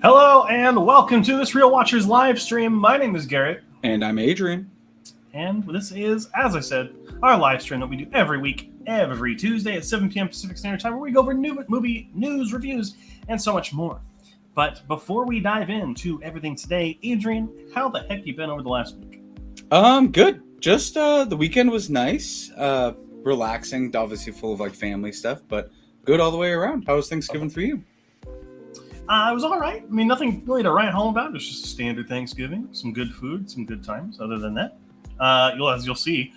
Hello and welcome to this Real Watchers live stream. My name is Garrett, And I'm Adrian. and this is, as I said, our live stream that we do every week, every Tuesday at 7 p.m. Pacific Standard Time, where we go over new movie news, reviews, and so much more. But before we dive into everything today, Adrian, how the heck you been over the last week? Good. Just the weekend was nice. Relaxing, obviously full of like family stuff, but good all the way around. How was Thanksgiving for you? It was all right. I mean, nothing really to write home about. It was just a standard Thanksgiving, some good food, some good times. Other than that, as you'll see,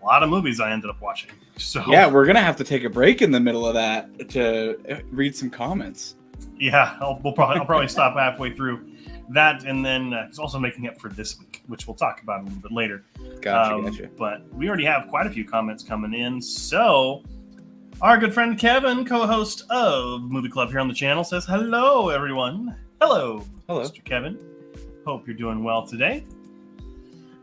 a lot of movies I ended up watching. So Yeah, we're gonna have to take a break in the middle of that to read some comments. yeah, I'll probably stop halfway through that, and then it's also making up for this week, which we'll talk about a little bit later. Gotcha. But we already have quite a few comments coming in, so. Our good friend Kevin, co-host of Movie Club here on the channel, says, hello, everyone. Hello, Mr. Kevin. Hope you're doing well today.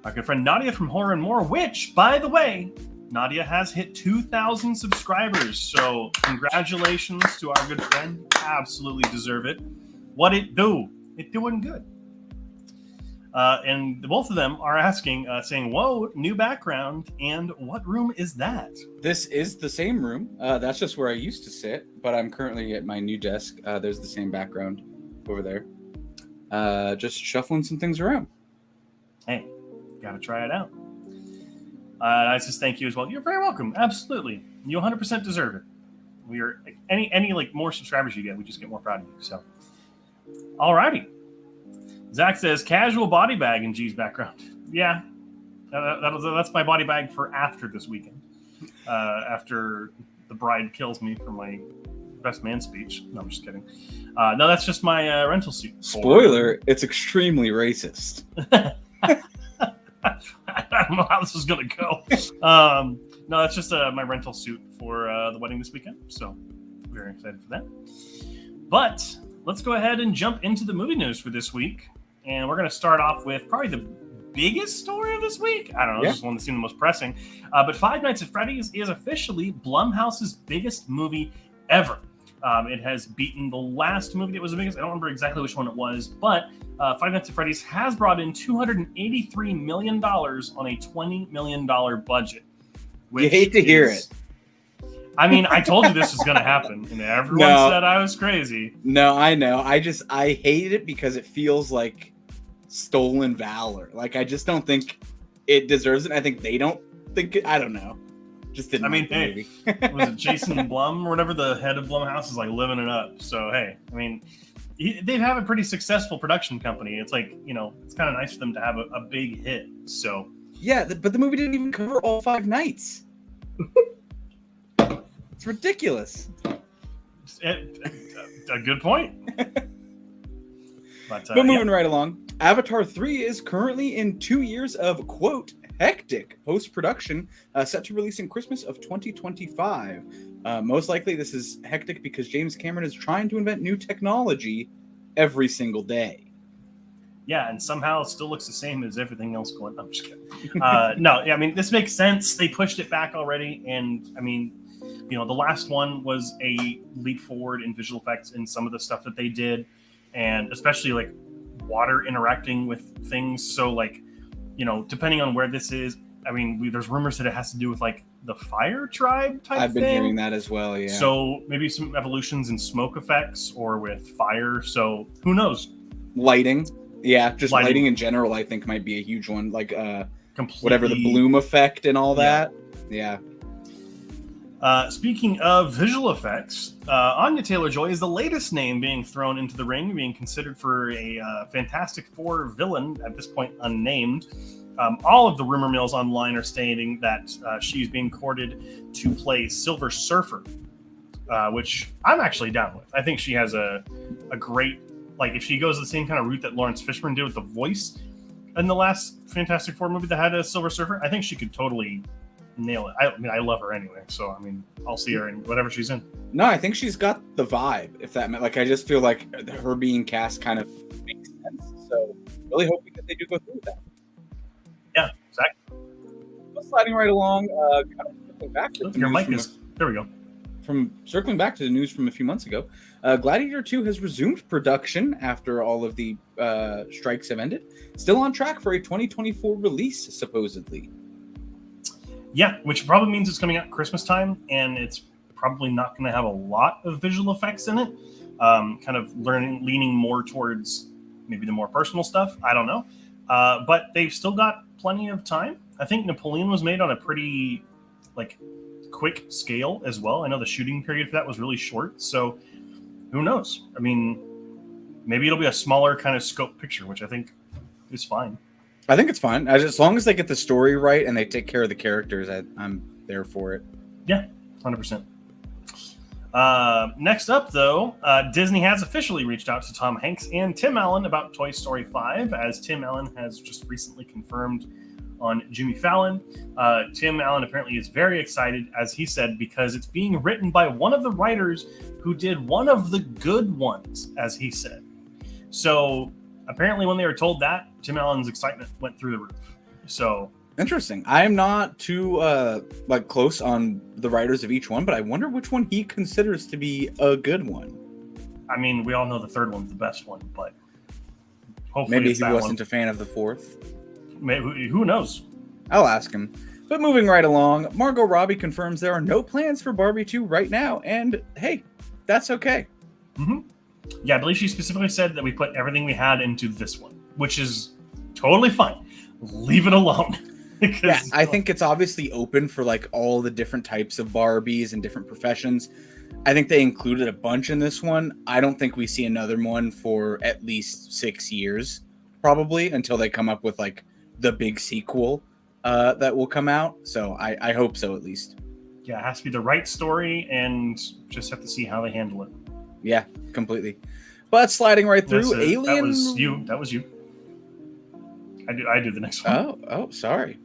Our good friend Nadia from Horror and More, which, by the way, Nadia has hit 2,000 subscribers. So congratulations to our good friend. Absolutely deserve it. What it do? It doing good. And both of them are asking, saying, whoa, new background, and what room is that? This is the same room. That's just where I used to sit, but I'm currently at my new desk. There's the same background over there. Just shuffling some things around. Hey, gotta try it out. I just thank you as well. You're very welcome. Absolutely. You 100% deserve it. We are any like more subscribers you get, we just get more proud of you. So, alrighty. Zach says casual body bag in G's background. Yeah, that's my body bag for after this weekend. After the bride kills me for my best man speech. No, I'm just kidding. No, that's just my rental suit. Spoiler: it's extremely racist. I don't know how this is gonna go. No, that's just my rental suit for the wedding this weekend. So very excited for that. But let's go ahead and jump into the movie news for this week. And we're going to start off with probably the biggest story of this week. I don't know, This is one that seemed the most pressing. But Five Nights at Freddy's is officially Blumhouse's biggest movie ever. It has beaten the last movie that was the biggest. I don't remember exactly which one it was, but Five Nights at Freddy's has brought in $283 million on a $20 million budget. You hate to hear it. I mean, I told you this was going to happen, and everyone said I was crazy. No, I know. I hate it because it feels like stolen valor. Like, I just don't think it deserves it. I think they don't think it. I don't know. Just didn't. I mean, hey, was it Jason Blum or whatever, the head of Blumhouse, is like living it up. So, hey, I mean, they have a pretty successful production company. It's like, it's kind of nice for them to have a big hit. So, yeah, but the movie didn't even cover all 5 nights. It's ridiculous. A good point. But moving right along, Avatar 3 is currently in 2 years of, quote, hectic post-production, set to release in Christmas of 2025. Most likely this is hectic because James Cameron is trying to invent new technology every single day. Yeah, and somehow it still looks the same as everything else going on. I'm just kidding. No, I mean, this makes sense. They pushed it back already, and I mean, the last one was a leap forward in visual effects and some of the stuff that they did, and especially like water interacting with things. So like, depending on where this is, I mean, there's rumors that it has to do with like the fire tribe type thing. I've been hearing that as well, yeah. So maybe some evolutions in smoke effects or with fire. So who knows? Lighting. Yeah, just lighting in general, I think, might be a huge one. Like whatever the bloom effect and all that. Yeah. Speaking of visual effects, Anya Taylor-Joy is the latest name being thrown into the ring, being considered for a Fantastic Four villain, at this point unnamed. All of the rumor mills online are stating that she's being courted to play Silver Surfer, which I'm actually down with. I think she has a great, like, if she goes the same kind of route that Lawrence Fishburne did with the voice in the last Fantastic Four movie that had a Silver Surfer, I think she could totally nail it. I mean, I love her anyway, so I mean, I'll see her in whatever she's in. No, I think she's got the vibe. If that meant, like, I just feel like her being cast kind of makes sense. So, really hoping that they do go through with that. Yeah, exactly. Sliding right along. Back to your mic is. There we go. from circling back to the news from a few months ago, Gladiator 2 has resumed production after all of the strikes have ended. Still on track for a 2024 release, supposedly. Yeah, which probably means it's coming out Christmas time, and it's probably not going to have a lot of visual effects in it. Kind of leaning more towards maybe the more personal stuff. I don't know. But they've still got plenty of time. I think Napoleon was made on a pretty quick scale as well. I know the shooting period for that was really short, so who knows? I mean, maybe it'll be a smaller kind of scope picture, which I think is fine. I think it's fine. As long as they get the story right and they take care of the characters, I'm there for it. Yeah, 100%. Next up, though, Disney has officially reached out to Tom Hanks and Tim Allen about Toy Story 5, as Tim Allen has just recently confirmed on Jimmy Fallon. Tim Allen apparently is very excited, as he said, because it's being written by one of the writers who did one of the good ones, as he said. So apparently when they were told that, Tim Allen's excitement went through the roof. So interesting. I am not too close on the writers of each one, but I wonder which one he considers to be a good one. I mean, we all know the third one's the best one, but hopefully maybe it's he that wasn't one. a fan of the fourth. Maybe, who knows? I'll ask him. But moving right along, Margot Robbie confirms there are no plans for Barbie 2 right now, and hey, that's okay. Mm-hmm. Yeah, I believe she specifically said that we put everything we had into this one, which is totally fine. Leave it alone. Yeah, I think it's obviously open for all the different types of Barbies and different professions. I think they included a bunch in this one. I don't think we see another one for at least 6 years, probably, until they come up with the big sequel that will come out. So I hope so, at least. Yeah, it has to be the right story, and just have to see how they handle it. Yeah, completely. But sliding right through, Alien. That was you. I do the next one. Oh, sorry.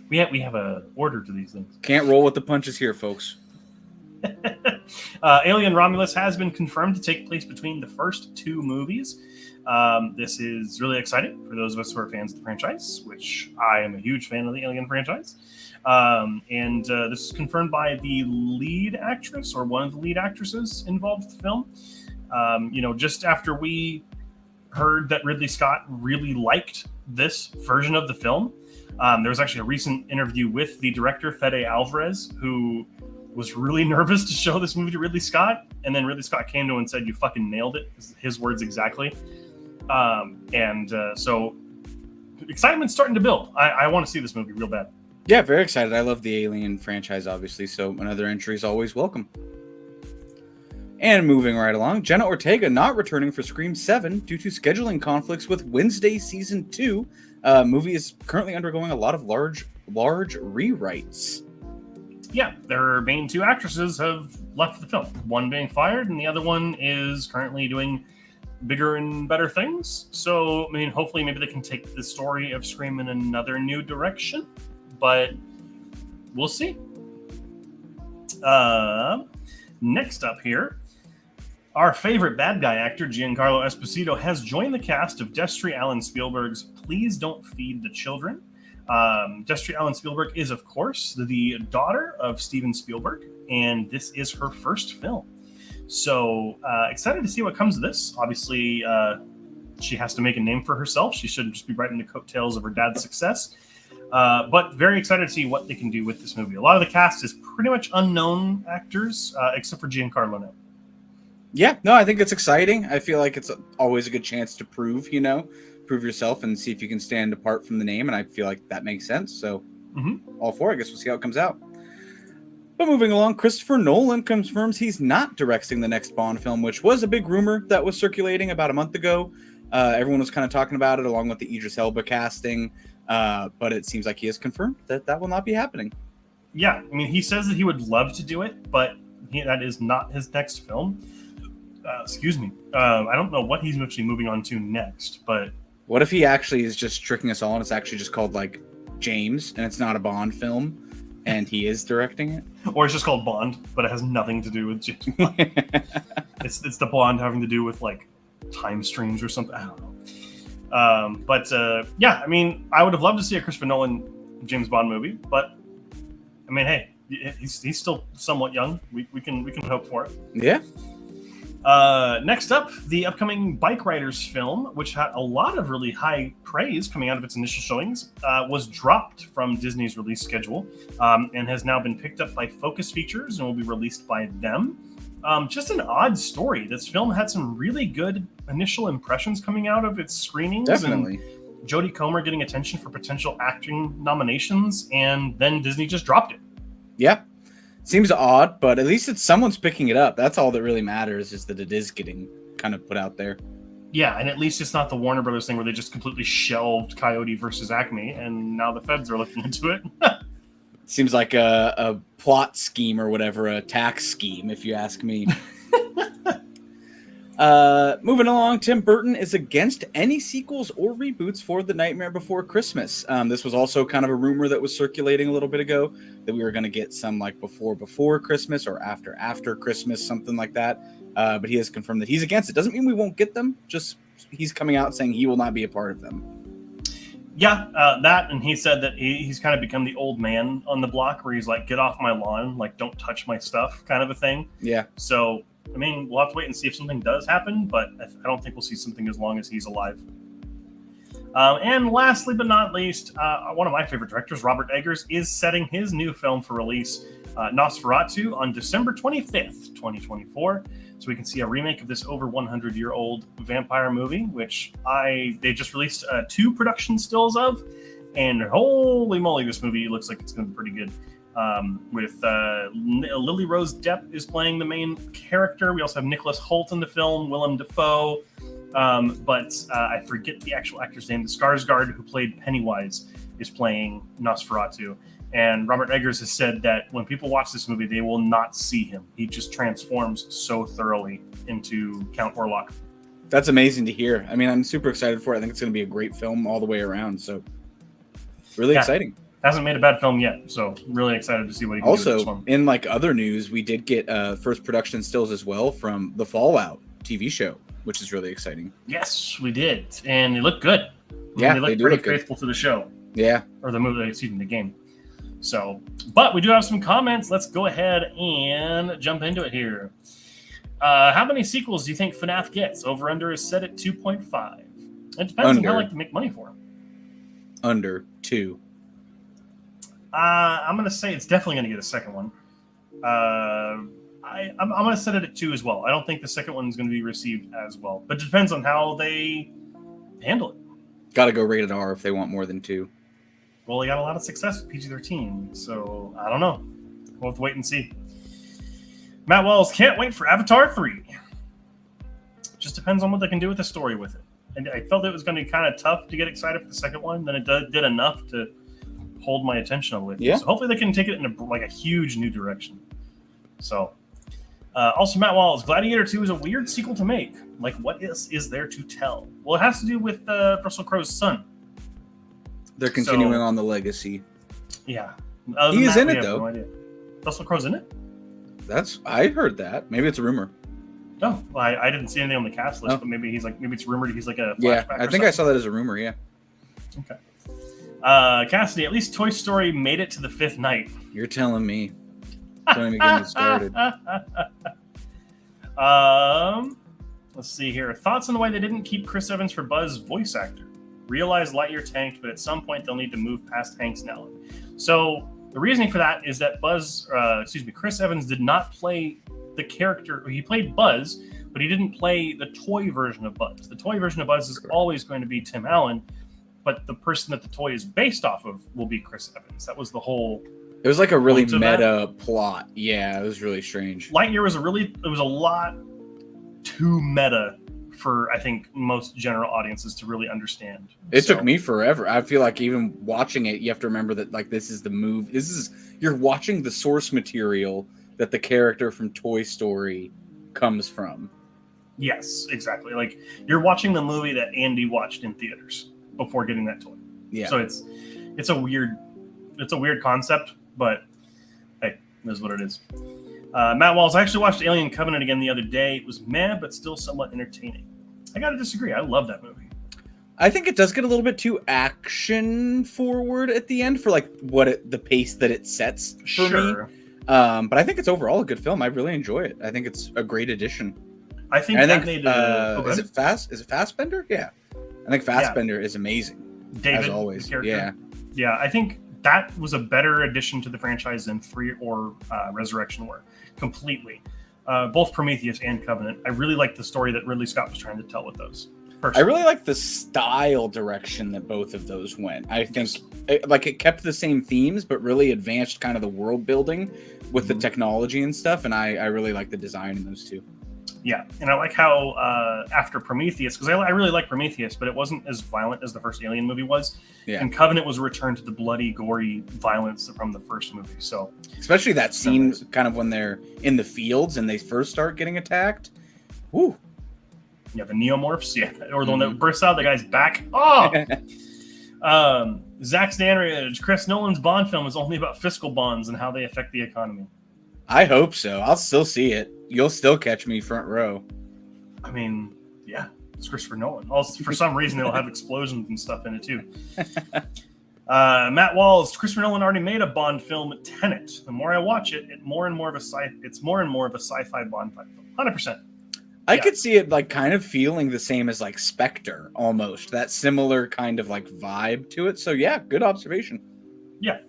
we have a order to these things. Can't roll with the punches here, folks. Alien Romulus has been confirmed to take place between the first two movies. This is really exciting for those of us who are fans of the franchise, which I am a huge fan of the Alien franchise. And this is confirmed by the lead actress, or one of the lead actresses involved with the film. Just after we heard that Ridley Scott really liked this version of the film, there was actually a recent interview with the director, Fede Alvarez, who was really nervous to show this movie to Ridley Scott. And then Ridley Scott came to him and said, "You fucking nailed it." His words exactly. So excitement's starting to build. I want to see this movie real bad. Yeah, very excited. I love the Alien franchise, obviously, so another entry is always welcome. And moving right along, Jenna Ortega not returning for Scream 7 due to scheduling conflicts with Wednesday Season 2. Movie is currently undergoing a lot of large rewrites. Yeah, their main two actresses have left the film. One being fired, and the other one is currently doing bigger and better things. So, I mean, hopefully maybe they can take the story of Scream in another new direction. But we'll see. Next up here, our favorite bad guy actor, Giancarlo Esposito, has joined the cast of Destry Alan Spielberg's Please Don't Feed the Children. Destry Alan Spielberg is, of course, the daughter of Steven Spielberg, and this is her first film. So excited to see what comes of this. Obviously, she has to make a name for herself. She shouldn't just be riding the coattails of her dad's success. But very excited to see what they can do with this movie. A lot of the cast is pretty much unknown actors, except for Giancarlo now. Yeah, no, I think it's exciting. I feel like it's always a good chance to prove yourself and see if you can stand apart from the name. And I feel like that makes sense. So all for it. I guess we'll see how it comes out. But moving along, Christopher Nolan confirms he's not directing the next Bond film, which was a big rumor that was circulating about a month ago. Everyone was kind of talking about it along with the Idris Elba casting. But it seems like he has confirmed that will not be happening. Yeah, I mean, he says that he would love to do it, but that is not his next film. Excuse me. I don't know what he's actually moving on to next, but... What if he actually is just tricking us all and it's actually just called, James, and it's not a Bond film, and he is directing it? Or it's just called Bond, but it has nothing to do with James Bond. It's the Bond having to do with, time streams or something. I don't know. Yeah, I mean, I would have loved to see a Christopher Nolan James Bond movie, but I mean, hey, he's still somewhat young. We can hope for it. Yeah. Next up, the upcoming Bike Riders film, which had a lot of really high praise coming out of its initial showings, was dropped from Disney's release schedule and has now been picked up by Focus Features and will be released by them. Just an odd story. This film had some really good initial impressions coming out of its screenings. Definitely. And Jodie Comer getting attention for potential acting nominations, and then Disney just dropped it. Yeah. Seems odd, but at least it's someone's picking it up. That's all that really matters, is that it is getting kind of put out there. Yeah, and at least it's not the Warner Brothers thing where they just completely shelved Coyote versus Acme, and now the feds are looking into it. Seems like a plot scheme or whatever, a tax scheme, if you ask me. Moving along, Tim Burton is against any sequels or reboots for The Nightmare Before Christmas. This was also kind of a rumor that was circulating a little bit ago, that we were going to get some like before Christmas or after Christmas, something like that. But he has confirmed that he's against it. Doesn't mean we won't get them, just he's coming out saying he will not be a part of them. Yeah, that, and he said that he's kind of become the old man on the block where he's like, get off my lawn, like, don't touch my stuff, kind of a thing. Yeah. So, I mean, we'll have to wait and see if something does happen, but I don't think we'll see something as long as he's alive. And lastly but not least, one of my favorite directors, Robert Eggers, is setting his new film for release, Nosferatu, on December 25th, 2024. So we can see a remake of this over 100-year-old vampire movie, which they just released 2 production stills of, and holy moly, this movie looks like it's going to be pretty good. With Lily Rose Depp is playing the main character. We also have Nicholas Hoult in the film, Willem Dafoe, but I forget the actual actor's name. The Skarsgård, who played Pennywise, is playing Nosferatu. And Robert Eggers has said that when people watch this movie, they will not see him. He just transforms so thoroughly into Count Orlok. That's amazing to hear. I mean, I'm super excited for it. I think it's going to be a great film all the way around. So, really exciting. Hasn't made a bad film yet, so really excited to see what he can do with this one. Also, in like other news, we did get first production stills as well from the Fallout TV show, which is really exciting. Yes, we did, and they look good. Yeah, they look pretty faithful to the show. Yeah, or the movie, excuse me, the game. So, but we do have some comments. Let's go ahead and jump into it here. How many sequels do you think FNAF gets? Over under is set at 2.5. It depends on how I like to make money for them. Under 2. I'm going to say it's definitely going to get a second one. I'm going to set it at 2 as well. I don't think the second one is going to be received as well, but it depends on how they handle it. Got to go rated R if they want more than 2. Well, they got a lot of success with PG-13, so I don't know. We'll have to wait and see. Matt Wells can't wait for Avatar 3. Just depends on what they can do with the story with it. And I felt it was going to be kind of tough to get excited for the second one. Then it did enough to hold my attention a little. Yeah. So hopefully they can take it in a huge new direction. So, also Matt Wells, Gladiator 2 is a weird sequel to make. Like, what is there to tell? Well, it has to do with Russell Crowe's son. They're continuing on the legacy. Yeah. He is in it, though. No idea. Russell Crowe's in it? I heard that. Maybe it's a rumor. Oh, well, I didn't see anything on the cast list, but maybe it's rumored he's like a flashback. Yeah, I think I saw that as a rumor, yeah. Okay. Cassidy, at least Toy Story made it to the 5th night. You're telling me. Don't even get me started. Let's see here. Thoughts on the way they didn't keep Chris Evans for Buzz voice actor? Realize Lightyear tanked, but at some point they'll need to move past Hank Snell. So the reasoning for that is that Chris Evans did not play the character. He played Buzz, but he didn't play the toy version of Buzz. The toy version of Buzz is always going to be Tim Allen, but the person that the toy is based off of will be Chris Evans. That was the whole. It was like a really meta plot. Yeah, it was really strange. Lightyear was a lot too meta for, I think, most general audiences to really understand. It took me forever. I feel like even watching it, you have to remember that like this is the movie. You're watching the source material that the character from Toy Story comes from. Yes, exactly. Like you're watching the movie that Andy watched in theaters before getting that toy. Yeah. So it's a weird concept, but hey, it is what it is. Matt Walls, I actually watched Alien Covenant again the other day. It was meh, but still somewhat entertaining. I gotta disagree. I love that movie. I think it does get a little bit too action forward at the end for like the pace that it sets for me. But I think it's overall a good film. I really enjoy it. I think it's a great addition. I think And that made is it Fassbender? Yeah. I think Fassbender is amazing. David, as always. the character. Yeah. Yeah, I think that was a better addition to the franchise than 3 or Resurrection were. Completely. Both Prometheus and Covenant. I really like the story that Ridley Scott was trying to tell with those. Personally. I really like the style direction that both of those went. I think it kept the same themes, but really advanced kind of the world building with the technology and stuff. And I really like the design in those two. Yeah, and I like how after Prometheus, because I really like Prometheus, but it wasn't as violent as the first Alien movie was. Yeah. And Covenant was a return to the bloody, gory violence from the first movie. So especially that scene kind of when they're in the fields and they first start getting attacked. Woo. Yeah, the neomorphs, or the one that bursts out of the guy's back. Oh! Zach Stanridge, Chris Nolan's Bond film is only about fiscal bonds and how they affect the economy. I hope so. I'll still see it. You'll still catch me front row. I mean, yeah, it's Christopher Nolan. Also, for some reason, it'll have explosions and stuff in it, too. Matt Walls, Christopher Nolan already made a Bond film, Tenet. The more I watch it, it's more and more of a sci-fi Bond film. 100%. I could see it like kind of feeling the same as like Spectre almost. That similar kind of like vibe to it. So yeah, good observation. Yeah.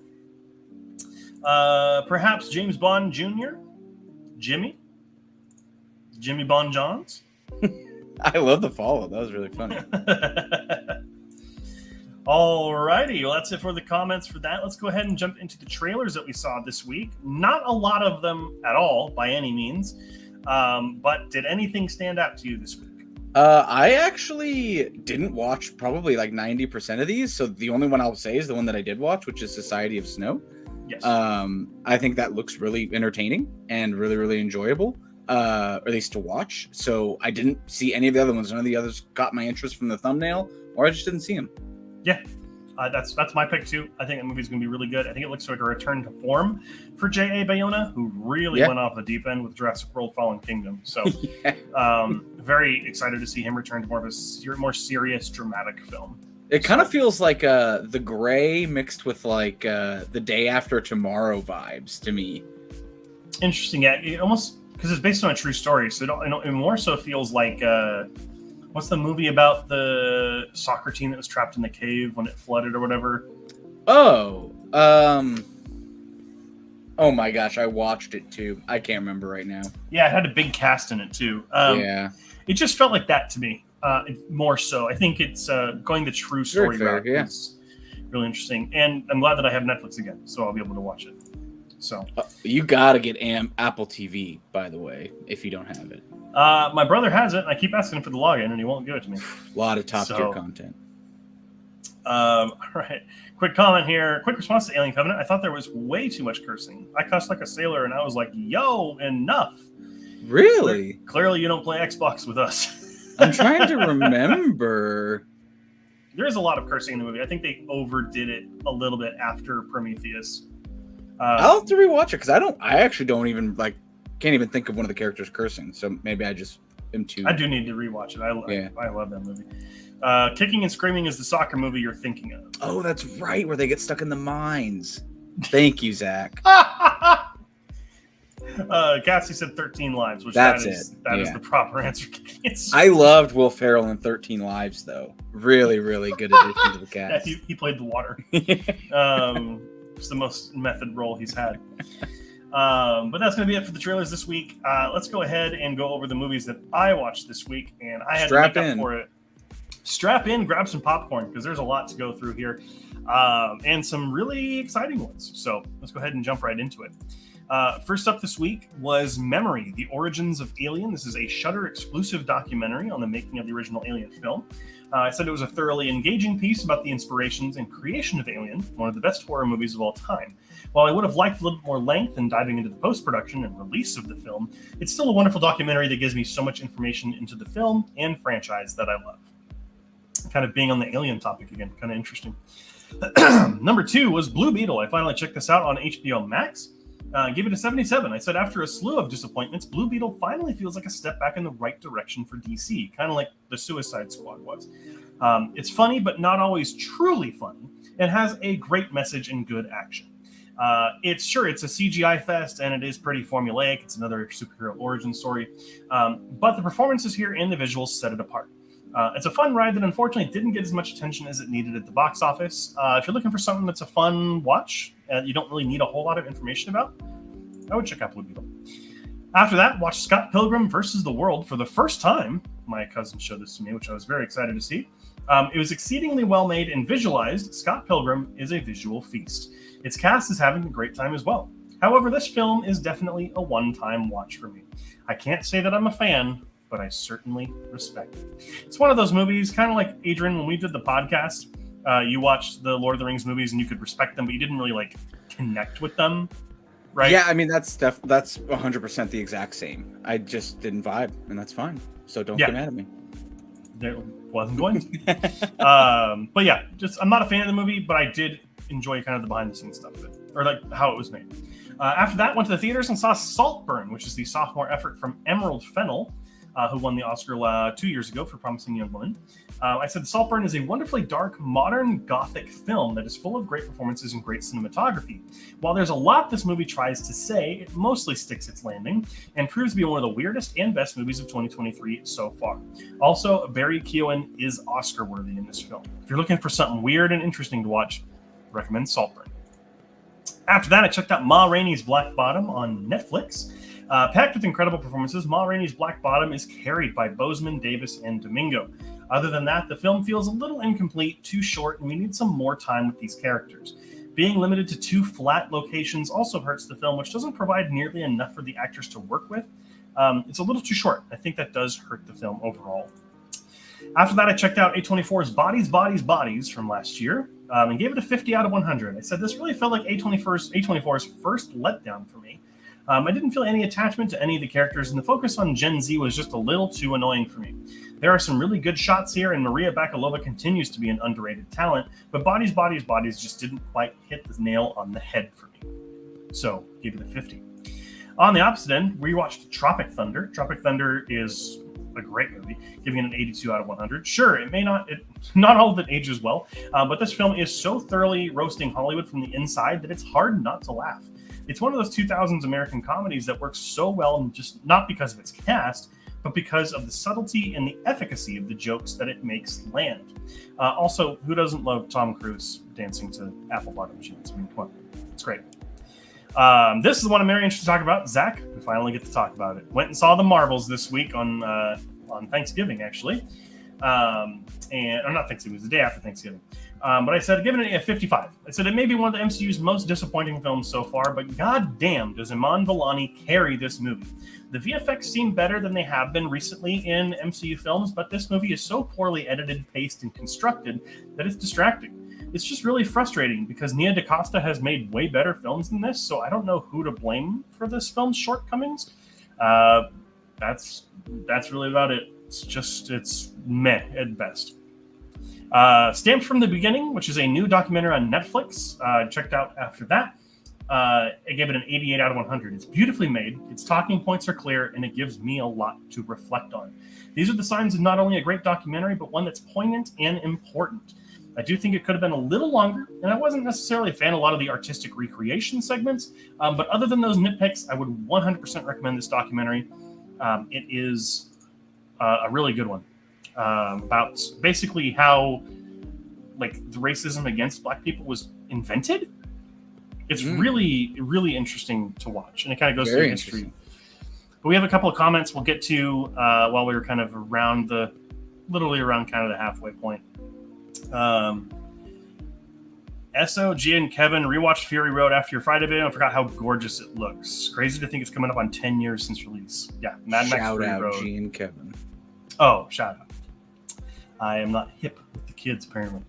Perhaps James Bond Jr. Jimmy Bond Johns. I love the follow. That was really funny. Alrighty, well that's it for the comments for that. Let's go ahead and jump into the trailers that we saw this week. Not a lot of them at all by any means. But did anything stand out to you this week? I actually didn't watch probably like 90% of these. So the only one I'll say is the one that I did watch, which is Society of Snow. Yes. I think that looks really entertaining and really, really enjoyable, or at least to watch. So I didn't see any of the other ones. None of the others caught my interest from the thumbnail, or I just didn't see them. Yeah. That's my pick too. I think the movie's going to be really good. I think it looks like a return to form for J.A. Bayona, who really went off the deep end with Jurassic World: Fallen Kingdom. So, very excited to see him return to more of a more serious, dramatic film. It kind of feels like The Gray mixed with like the Day After Tomorrow vibes to me. Interesting, yeah. It almost because it's based on a true story, so it more so feels like. What's the movie about the soccer team that was trapped in the cave when it flooded or whatever? Oh my gosh, I watched it too. I can't remember right now. Yeah, it had a big cast in it too. It just felt like that to me. More so. I think it's going the true story route. It's really interesting. And I'm glad that I have Netflix again, so I'll be able to watch it. So you gotta get Apple TV, by the way, if you don't have it. My brother has it, and I keep asking him for the login, and he won't give it to me. A lot of top-tier content. All right. Quick comment here. Quick response to Alien Covenant. I thought there was way too much cursing. I cussed like a sailor, and I was like, yo, enough. Really? Clearly, you don't play Xbox with us. I'm trying to remember. There is a lot of cursing in the movie. I think they overdid it a little bit after Prometheus. I'll have to rewatch it, because I actually don't even, can't even think of one of the characters cursing, so maybe I just am too... I do need to rewatch it. I love that movie. Kicking and Screaming is the soccer movie you're thinking of. Oh, that's right, where they get stuck in the mines. Thank you, Zach. Cassie said 13 Lives, which that is the proper answer. I loved Will Ferrell in 13 Lives, though. Really, really good addition to the cast. Yeah, he played the water. It's the most method role he's had. But that's going to be it for the trailers this week. Let's go ahead and go over the movies that I watched this week, and I had to make up for it. Strap in, grab some popcorn, because there's a lot to go through here, and some really exciting ones. So let's go ahead and jump right into it. First up this week was Memory, The Origins of Alien. This is a Shudder exclusive documentary on the making of the original Alien film. I said it was a thoroughly engaging piece about the inspirations and creation of Alien, one of the best horror movies of all time. While I would have liked a little bit more length in diving into the post-production and release of the film, it's still a wonderful documentary that gives me so much information into the film and franchise that I love. Kind of being on the Alien topic again, kind of interesting. Number 2 was Blue Beetle. I finally checked this out on HBO Max. Gave it a 77. I said after a slew of disappointments, Blue Beetle finally feels like a step back in the right direction for DC, kind of like the Suicide Squad was. It's funny, but not always truly funny, and has a great message and good action. It's a CGI fest, and it is pretty formulaic. It's another superhero origin story, but the performances here and the visuals set it apart. It's a fun ride that unfortunately didn't get as much attention as it needed at the box office. If you're looking for something that's a fun watch and you don't really need a whole lot of information about, I would check out Blue Beetle. After that, watch Scott Pilgrim versus the World for the first time. My cousin showed this to me, which I was very excited to see. It was exceedingly well made and visualized. Scott Pilgrim is a visual feast. Its cast is having a great time as well. However, this film is definitely a one-time watch for me. I can't say that I'm a fan, but I certainly respect it. It's one of those movies, kind of like Adrian, when we did the podcast, you watched the Lord of the Rings movies and you could respect them, but you didn't really like connect with them, right? Yeah, I mean, that's 100% the exact same. I just didn't vibe, and that's fine. So don't get mad at me. There wasn't going to. But yeah, I'm not a fan of the movie, but I did enjoy kind of the behind-the-scenes stuff of it, or like how it was made. After that, went to the theaters and saw Saltburn, which is the sophomore effort from Emerald Fennell, who won the Oscar 2 years ago for Promising Young Woman. I said Saltburn is a wonderfully dark, modern gothic film that is full of great performances and great cinematography. While there's a lot this movie tries to say, it mostly sticks its landing and proves to be one of the weirdest and best movies of 2023 so far. Also, Barry Keoghan is Oscar-worthy in this film. If you're looking for something weird and interesting to watch, I recommend Saltburn. After that, I checked out Ma Rainey's Black Bottom on Netflix. Packed with incredible performances, Ma Rainey's Black Bottom is carried by Bozeman, Davis, and Domingo. Other than that, the film feels a little incomplete, too short, and we need some more time with these characters. Being limited to 2 flat locations also hurts the film, which doesn't provide nearly enough for the actors to work with. It's a little too short. I think that does hurt the film overall. After that, I checked out A24's Bodies, Bodies, Bodies from last year and gave it a 50 out of 100. I said this really felt like A24's first letdown for me. I didn't feel any attachment to any of the characters, and the focus on Gen Z was just a little too annoying for me. There are some really good shots here, and Maria Bakalova continues to be an underrated talent, but Bodies, Bodies, Bodies just didn't quite hit the nail on the head for me. So, give it a 50. On the opposite end, we watched Tropic Thunder. Tropic Thunder is a great movie, giving it an 82 out of 100. Sure, not all of it ages well, but this film is so thoroughly roasting Hollywood from the inside that it's hard not to laugh. It's one of those 2000s American comedies that works so well, just not because of its cast, but because of the subtlety and the efficacy of the jokes that it makes land. Also, who doesn't love Tom Cruise dancing to apple bottom jeans? I mean, come on, it's great. This is the one I'm very interested to talk about. Zach, we finally get to talk about it. Went and saw the Marvels this week on Thanksgiving, actually. Or not Thanksgiving, it was the day after Thanksgiving. But I said, given it a 55. I said, it may be one of the MCU's most disappointing films so far, but goddamn does Iman Vellani carry this movie. The VFX seem better than they have been recently in MCU films, but this movie is so poorly edited, paced, and constructed that it's distracting. It's just really frustrating because Nia DaCosta has made way better films than this, so I don't know who to blame for this film's shortcomings. That's really about it. It's meh at best. Stamped from the Beginning, which is a new documentary on Netflix. Checked out after that. I gave it an 88 out of 100. It's beautifully made, its talking points are clear, and it gives me a lot to reflect on. These are the signs of not only a great documentary, but one that's poignant and important. I do think it could have been a little longer, and I wasn't necessarily a fan of a lot of the artistic recreation segments, but other than those nitpicks, I would 100% recommend this documentary. It is a really good one about basically how like the racism against Black people was invented. It's really, really interesting to watch, and it kind of goes through history. But we have a couple of comments we'll get to while we were kind of literally around kind of the halfway point. SOG and Kevin rewatched Fury Road after your Friday video and forgot how gorgeous it looks. Crazy to think it's coming up on 10 years since release. Yeah, Mad Max Fury Road. Shout out G and Kevin. Oh, shout out. I am not hip with the kids, apparently.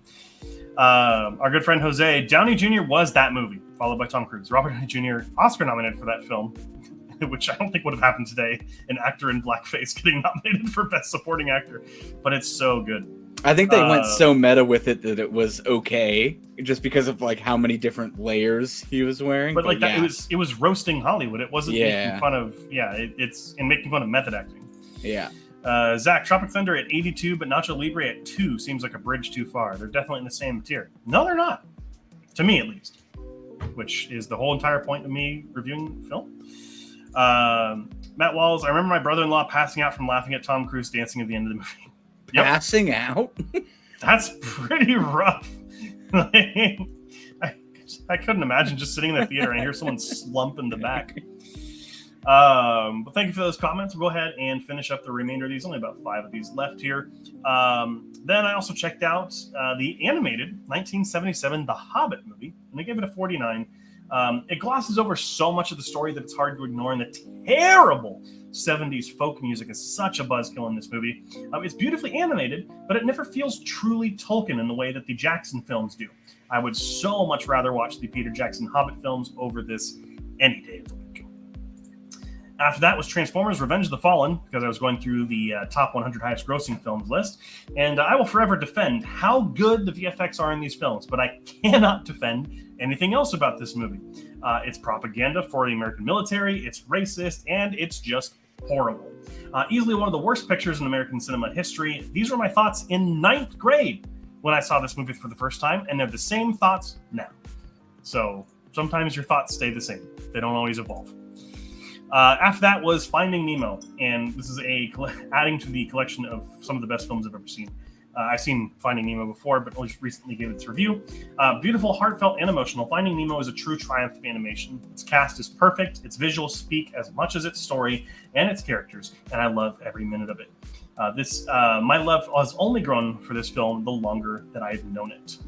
Our good friend Jose, Downey Jr. was that movie, followed by Tom Cruise. Robert Downey Jr. Oscar nominated for that film, which I don't think would have happened today. An actor in blackface getting nominated for Best Supporting Actor, but it's so good. I think they went so meta with it that it was okay, just because of like how many different layers he was wearing. But like that, it was roasting Hollywood. It wasn't making fun of it's making fun of method acting. Yeah. Zach, Tropic Thunder at 82, but Nacho Libre at 2 seems like a bridge too far. They're definitely in the same tier. No, they're not. To me, at least. which is the whole entire point of me reviewing the film. Matt Walls, I remember my brother-in-law passing out from laughing at Tom Cruise dancing at the end of the movie. Yep. Passing out? That's pretty rough. I couldn't imagine just sitting in the theater and I hear someone slump in the back. But thank you for those comments. We'll go ahead and finish up the remainder of these. Only about 5 of these left here. Then I also checked out the animated 1977 The Hobbit movie, and I gave it a 49. It glosses over so much of the story that it's hard to ignore, and the terrible 70s folk music is such a buzzkill in this movie. It's beautifully animated, but it never feels truly Tolkien in the way that the Jackson films do. I would so much rather watch the Peter Jackson Hobbit films over this any day of the week. After that was Transformers Revenge of the Fallen, because I was going through the top 100 highest grossing films list, and I will forever defend how good the VFX are in these films, but I cannot defend anything else about this movie. It's propaganda for the American military, it's racist, and it's just horrible. Easily one of the worst pictures in American cinema history. These were my thoughts in 9th grade when I saw this movie for the first time, and they're the same thoughts now. So sometimes your thoughts stay the same. They don't always evolve. After that was Finding Nemo, and this is adding to the collection of some of the best films I've ever seen. I've seen Finding Nemo before, but only recently gave its review. Beautiful, heartfelt, and emotional. Finding Nemo is a true triumph of animation. Its cast is perfect. Its visuals speak as much as its story and its characters, and I love every minute of it. My love has only grown for this film the longer that I've known it.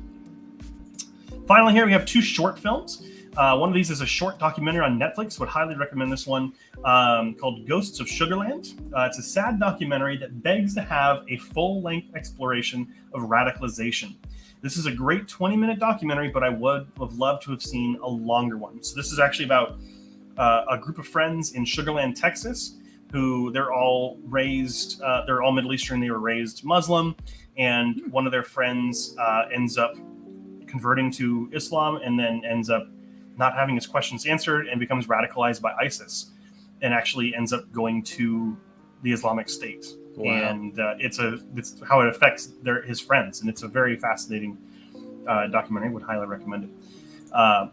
Finally, here we have 2 short films. One of these is a short documentary on Netflix. Would highly recommend this one, called Ghosts of Sugarland. It's a sad documentary that begs to have a full-length exploration of radicalization. This is a great 20-minute documentary, but I would have loved to have seen a longer one. So this is actually about a group of friends in Sugarland, Texas, who they're all Middle Eastern. They were raised Muslim, and one of their friends ends up converting to Islam and then ends up not having his questions answered and becomes radicalized by ISIS and actually ends up going to the Islamic State. Wow. And it's how it affects his friends. And it's a very fascinating documentary. Would highly recommend it.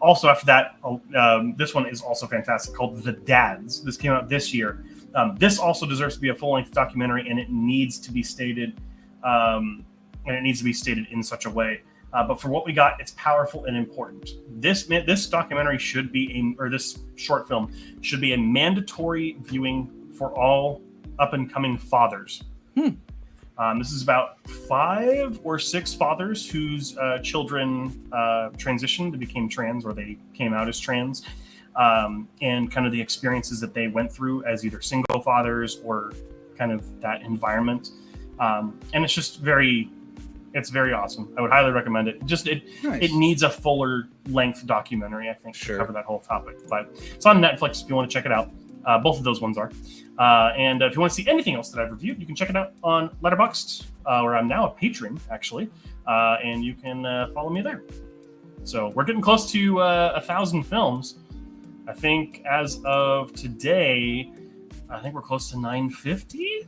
Also after that, this one is also fantastic, called The Dads. This came out this year. This also deserves to be a full-length documentary, and it needs to be stated in such a way. But for what we got, it's powerful and important. This documentary this short film should be a mandatory viewing for all up-and-coming fathers. This is about 5 or 6 fathers whose children transitioned, they became trans, or they came out as trans, and kind of the experiences that they went through as either single fathers or kind of that environment. And it's just it's very awesome. I would highly recommend it. It needs a fuller length documentary, I think, to cover that whole topic. But it's on Netflix if you want to check it out. Both of those ones are. And if you want to see anything else that I've reviewed, you can check it out on Letterboxd, where I'm now a patron, actually. And you can follow me there. So we're getting close to 1,000 films. I think as of today, we're close to 950?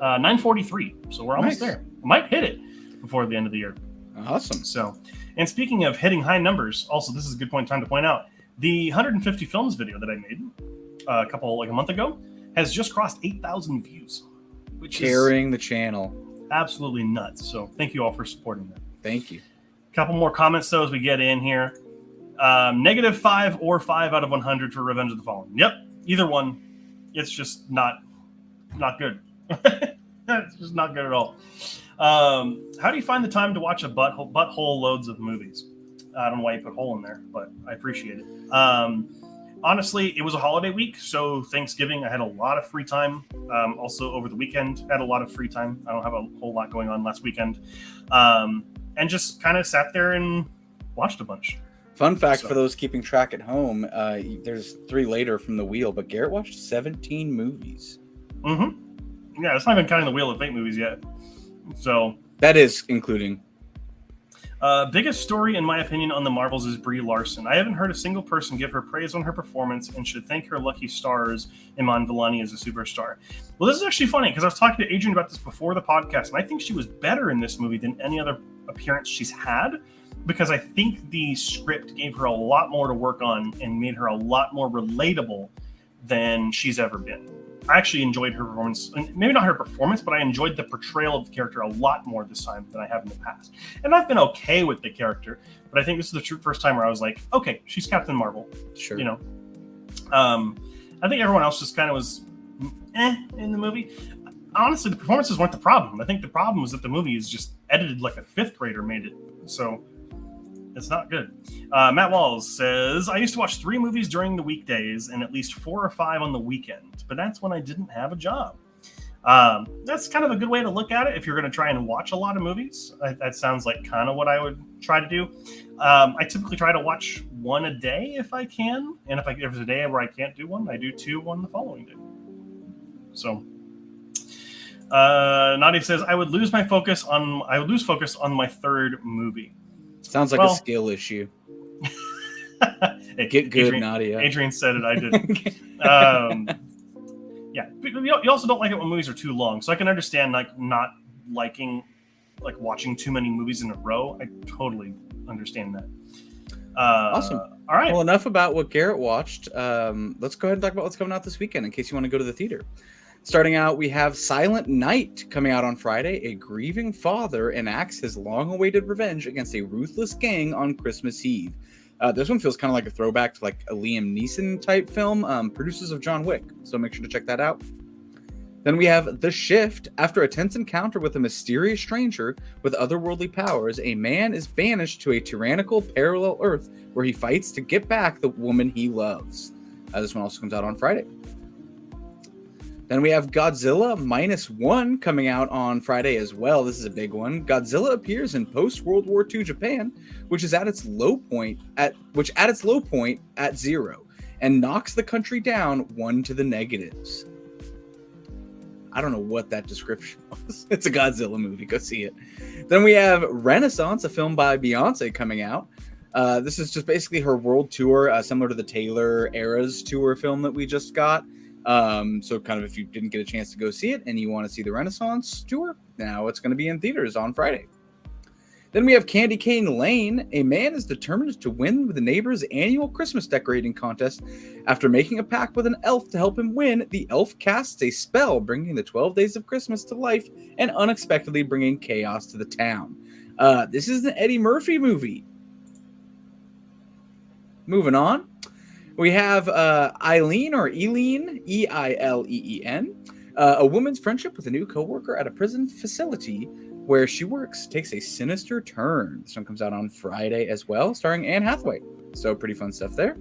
943. So we're almost there. Might hit it before the end of the year. Awesome. So, and speaking of hitting high numbers, also this is a good time to point out, the 150 films video that I made a month ago has just crossed 8,000 views, which is carrying the channel. Absolutely nuts. So thank you all for supporting that. Thank you. A couple more comments though as we get in here. -5 or 5 out of 100 for Revenge of the Fallen. Yep, either one. It's just not good. It's just not good at all. How do you find the time to watch a butthole loads of movies? I don't know why you put hole in there, but I appreciate it. Honestly, it was a holiday week, so Thanksgiving, I had a lot of free time. Also, over the weekend, I had a lot of free time. I don't have a whole lot going on last weekend. And just kind of sat there and watched a bunch. Fun fact for those keeping track at home, there's 3 later from the wheel, but Garrett watched 17 movies. Mm-hmm. Yeah, it's not even counting the Wheel of Fate movies yet. So that is including. Biggest story, in my opinion, on the Marvels is Brie Larson. I haven't heard a single person give her praise on her performance and should thank her lucky stars Iman Vellani as a superstar. Well, this is actually funny because I was talking to Adrian about this before the podcast, and I think she was better in this movie than any other appearance she's had. because I think the script gave her a lot more to work on and made her a lot more relatable than she's ever been. I actually enjoyed her performance, maybe not her performance, but I enjoyed the portrayal of the character a lot more this time than I have in the past. And I've been okay with the character, but I think this is the first time where I was like, okay, she's Captain Marvel. Sure. You know, I think everyone else just kind of was in the movie. Honestly, the performances weren't the problem. I think the problem was that the movie is just edited like a fifth grader made it. So it's not good. Matt Walls says, I used to watch 3 movies during the weekdays and at least 4 or 5 on the weekend, but that's when I didn't have a job. That's kind of a good way to look at it if you're going to try and watch a lot of movies. That sounds like kind of what I would try to do. I typically try to watch 1 a day if I can, and if there's a day where I can't do 1, I do 2 on the following day. So Nadia says, I would lose focus on my 3rd movie. Sounds like a skill issue. Hey, Get good, Adrian, Nadia. Adrian said it. I did. Yeah. You also don't like it when movies are too long. So I can understand like not liking like watching too many movies in a row. I totally understand that. Awesome. All right. Well, enough about what Garrett watched. Let's go ahead and talk about what's coming out this weekend in case you want to go to the theater. Starting out, we have Silent Night coming out on Friday. A grieving father enacts his long-awaited revenge against a ruthless gang on Christmas Eve. This one feels kind of like a throwback to like a Liam Neeson type film, producers of John Wick. So make sure to check that out. Then we have The Shift. After a tense encounter with a mysterious stranger with otherworldly powers, a man is banished to a tyrannical parallel Earth where he fights to get back the woman he loves. This one also comes out on Friday. Then we have Godzilla -1 coming out on Friday as well. This is a big one. Godzilla appears in post-World War II Japan, which at its low point at 0, and knocks the country down 1 to the negatives. I don't know what that description was. It's a Godzilla movie. Go see it. Then we have Renaissance, a film by Beyonce coming out. This is just basically her world tour, similar to the Taylor Eras tour film that we just got. So kind of if you didn't get a chance to go see it and you want to see the Renaissance tour, now it's going to be in theaters on Friday. Then we have Candy Cane Lane. A man is determined to win with the neighbor's annual Christmas decorating contest. After making a pact with an elf to help him win, the elf casts a spell, bringing the 12 days of Christmas to life and unexpectedly bringing chaos to the town. This is an Eddie Murphy movie. Moving on. We have Eileen, E-I-L-E-E-N. A woman's friendship with a new coworker at a prison facility where she works takes a sinister turn. This one comes out on Friday as well, starring Anne Hathaway. So pretty fun stuff there.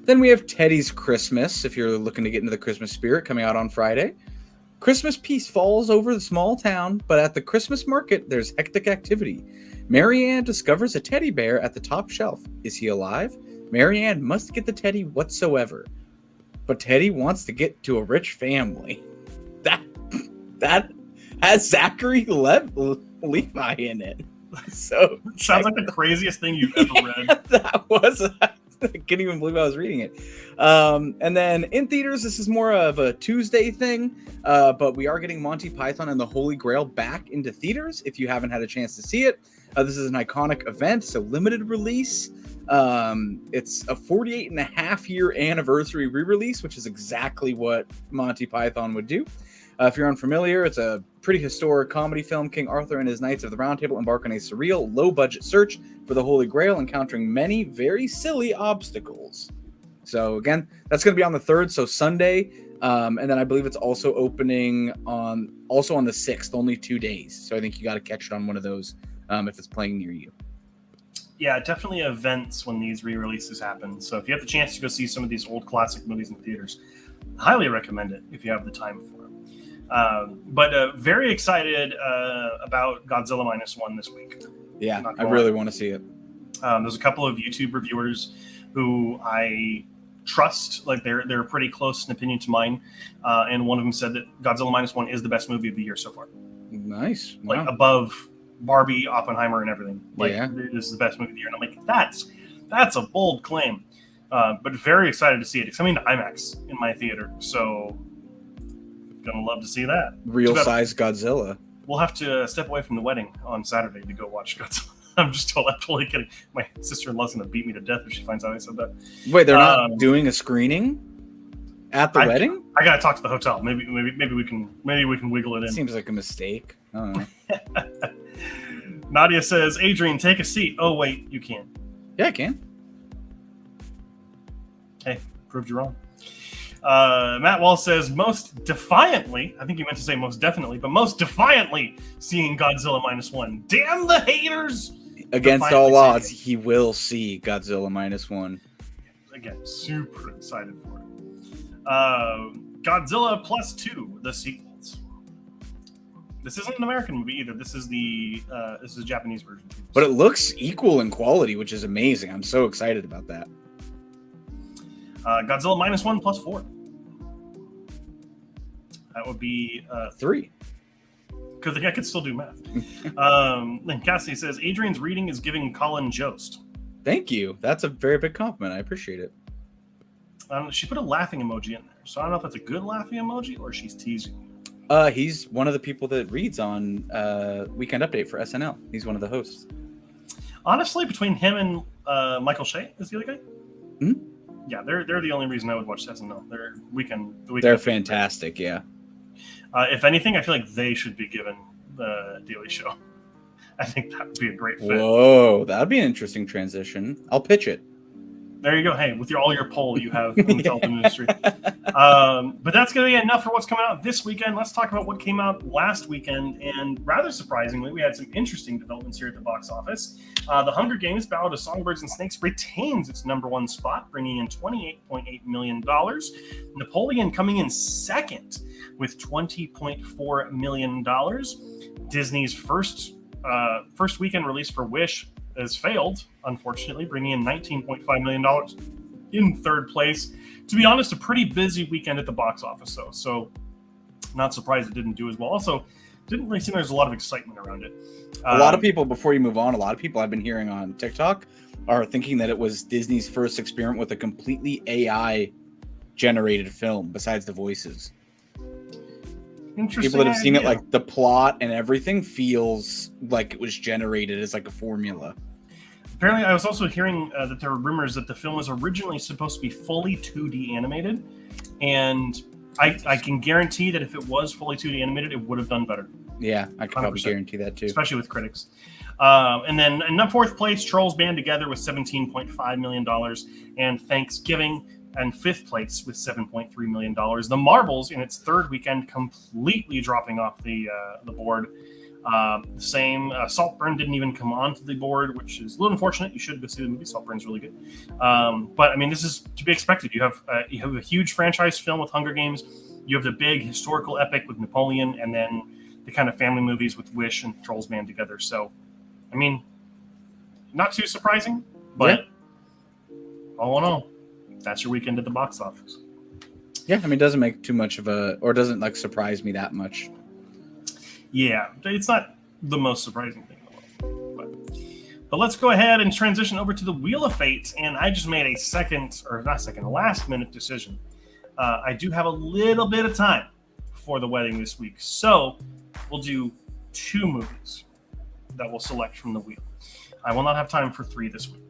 Then we have Teddy's Christmas, if you're looking to get into the Christmas spirit, coming out on Friday. Christmas peace falls over the small town, but at the Christmas market, there's hectic activity. Marianne discovers a teddy bear at the top shelf. Is he alive? Marianne must get the teddy whatsoever. But Teddy wants to get to a rich family. That has Zachary Levi in it. So sounds like the craziest thing you've ever read. That was... I can't even believe I was reading it. And then in theaters, this is more of a Tuesday thing, but we are getting Monty Python and the Holy Grail back into theaters if you haven't had a chance to see it. This is an iconic event, so limited release. It's a 48.5-year anniversary re-release, which is exactly what Monty Python would do. If you're unfamiliar, it's a pretty historic comedy film. King Arthur and his Knights of the Round Table embark on a surreal, low-budget search for the Holy Grail, encountering many very silly obstacles. So again, that's going to be on the 3rd, so Sunday. And then I believe it's also opening on the 6th, only 2 days. So I think you got to catch it on one of those if it's playing near you. Yeah, definitely events when these re-releases happen. So if you have the chance to go see some of these old classic movies in theaters, highly recommend it if you have the time for it. But very excited about Godzilla -1 this week. Yeah, I really want to see it. There's a couple of YouTube reviewers who I trust, like they're pretty close in opinion to mine, and one of them said that Godzilla -1 is the best movie of the year so far. Nice, wow. Like above Barbie, Oppenheimer, and everything. Like this is the best movie of the year, and I'm like, that's a bold claim, but very excited to see it. It's coming to IMAX in my theater, so. Gonna love to see that. Real size Godzilla. We'll have to step away from the wedding on Saturday to go watch Godzilla. I'm totally kidding. My sister-in-law's gonna beat me to death if she finds out I said that. Wait, they're not doing a screening at the wedding? I gotta talk to the hotel. Maybe we can wiggle it in. Seems like a mistake. I don't know. Nadia says, Adrian, take a seat. Oh wait, you can't. Yeah, I can. Hey, proved you wrong. Matt Wall says, most defiantly, I think you meant to say most definitely, but most defiantly seeing Godzilla -1. Damn the haters! Against Defiantly all odds, seeing he will see Godzilla -1. Again, super excited for it. Godzilla Plus 2, the sequels. This isn't an American movie either. This is the Japanese version. But it looks equal in quality, which is amazing. I'm so excited about that. Godzilla -1 plus 4. That would be 3. Because I could still do math. And Cassie says, Adrian's reading is giving Colin Jost. Thank you. That's a very big compliment. I appreciate it. She put a laughing emoji in there. So I don't know if that's a good laughing emoji or she's teasing you. He's one of the people that reads on Weekend Update for SNL. He's one of the hosts. Honestly, between him and Michael Shea, is the other guy? Hmm? Yeah, they're the only reason I would watch SNL. They're They're fantastic, yeah. If anything, I feel like they should be given the Daily Show. I think that would be a great fit. Whoa, that'd be an interesting transition. I'll pitch it. There you go. Hey, with all your poll you have in the television industry. But that's going to be enough for what's coming out this weekend. Let's talk about what came out last weekend. And rather surprisingly, we had some interesting developments here at the box office. The Hunger Games: Ballad of Songbirds and Snakes retains its #1 spot, bringing in $28.8 million. Napoleon coming in second with $20.4 million. Disney's first weekend release for Wish has failed, unfortunately, bringing in $19.5 million in third place. To be honest, a pretty busy weekend at the box office, though. So, not surprised it didn't do as well. Also, didn't really seem there's a lot of excitement around it. A lot of people, before you move on, a lot of people I've been hearing on TikTok are thinking that it was Disney's first experiment with a completely AI-generated film, besides the voices. People that have seen it, like the plot and everything, feels like it was generated as like a formula. Apparently, I was also hearing that there were rumors that the film was originally supposed to be fully 2D animated, and I can guarantee that if it was fully 2D animated, it would have done better. Yeah, I can probably guarantee that too. Especially with critics. And then in fourth place, Trolls Band Together with $17.5 million, and Thanksgiving and fifth place with $7.3 million. The Marvels in its third weekend completely dropping off the board. Saltburn didn't even come onto the board, which is a little unfortunate. You should go see the movie. Saltburn's really good. But I mean, this is to be expected. You have a huge franchise film with Hunger Games. You have the big historical epic with Napoleon, and then the kind of family movies with Wish and Trolls Band Together. So, I mean, not too surprising, but all in all, that's your weekend at the box office. Yeah, I mean, it doesn't make too much of or doesn't like surprise me that much. Yeah, it's not the most surprising thing in the world. But let's go ahead and transition over to the Wheel of Fate. And I just made a last-minute decision. I do have a little bit of time for the wedding this week. So we'll do 2 movies that we'll select from the wheel. I will not have time for 3 this week.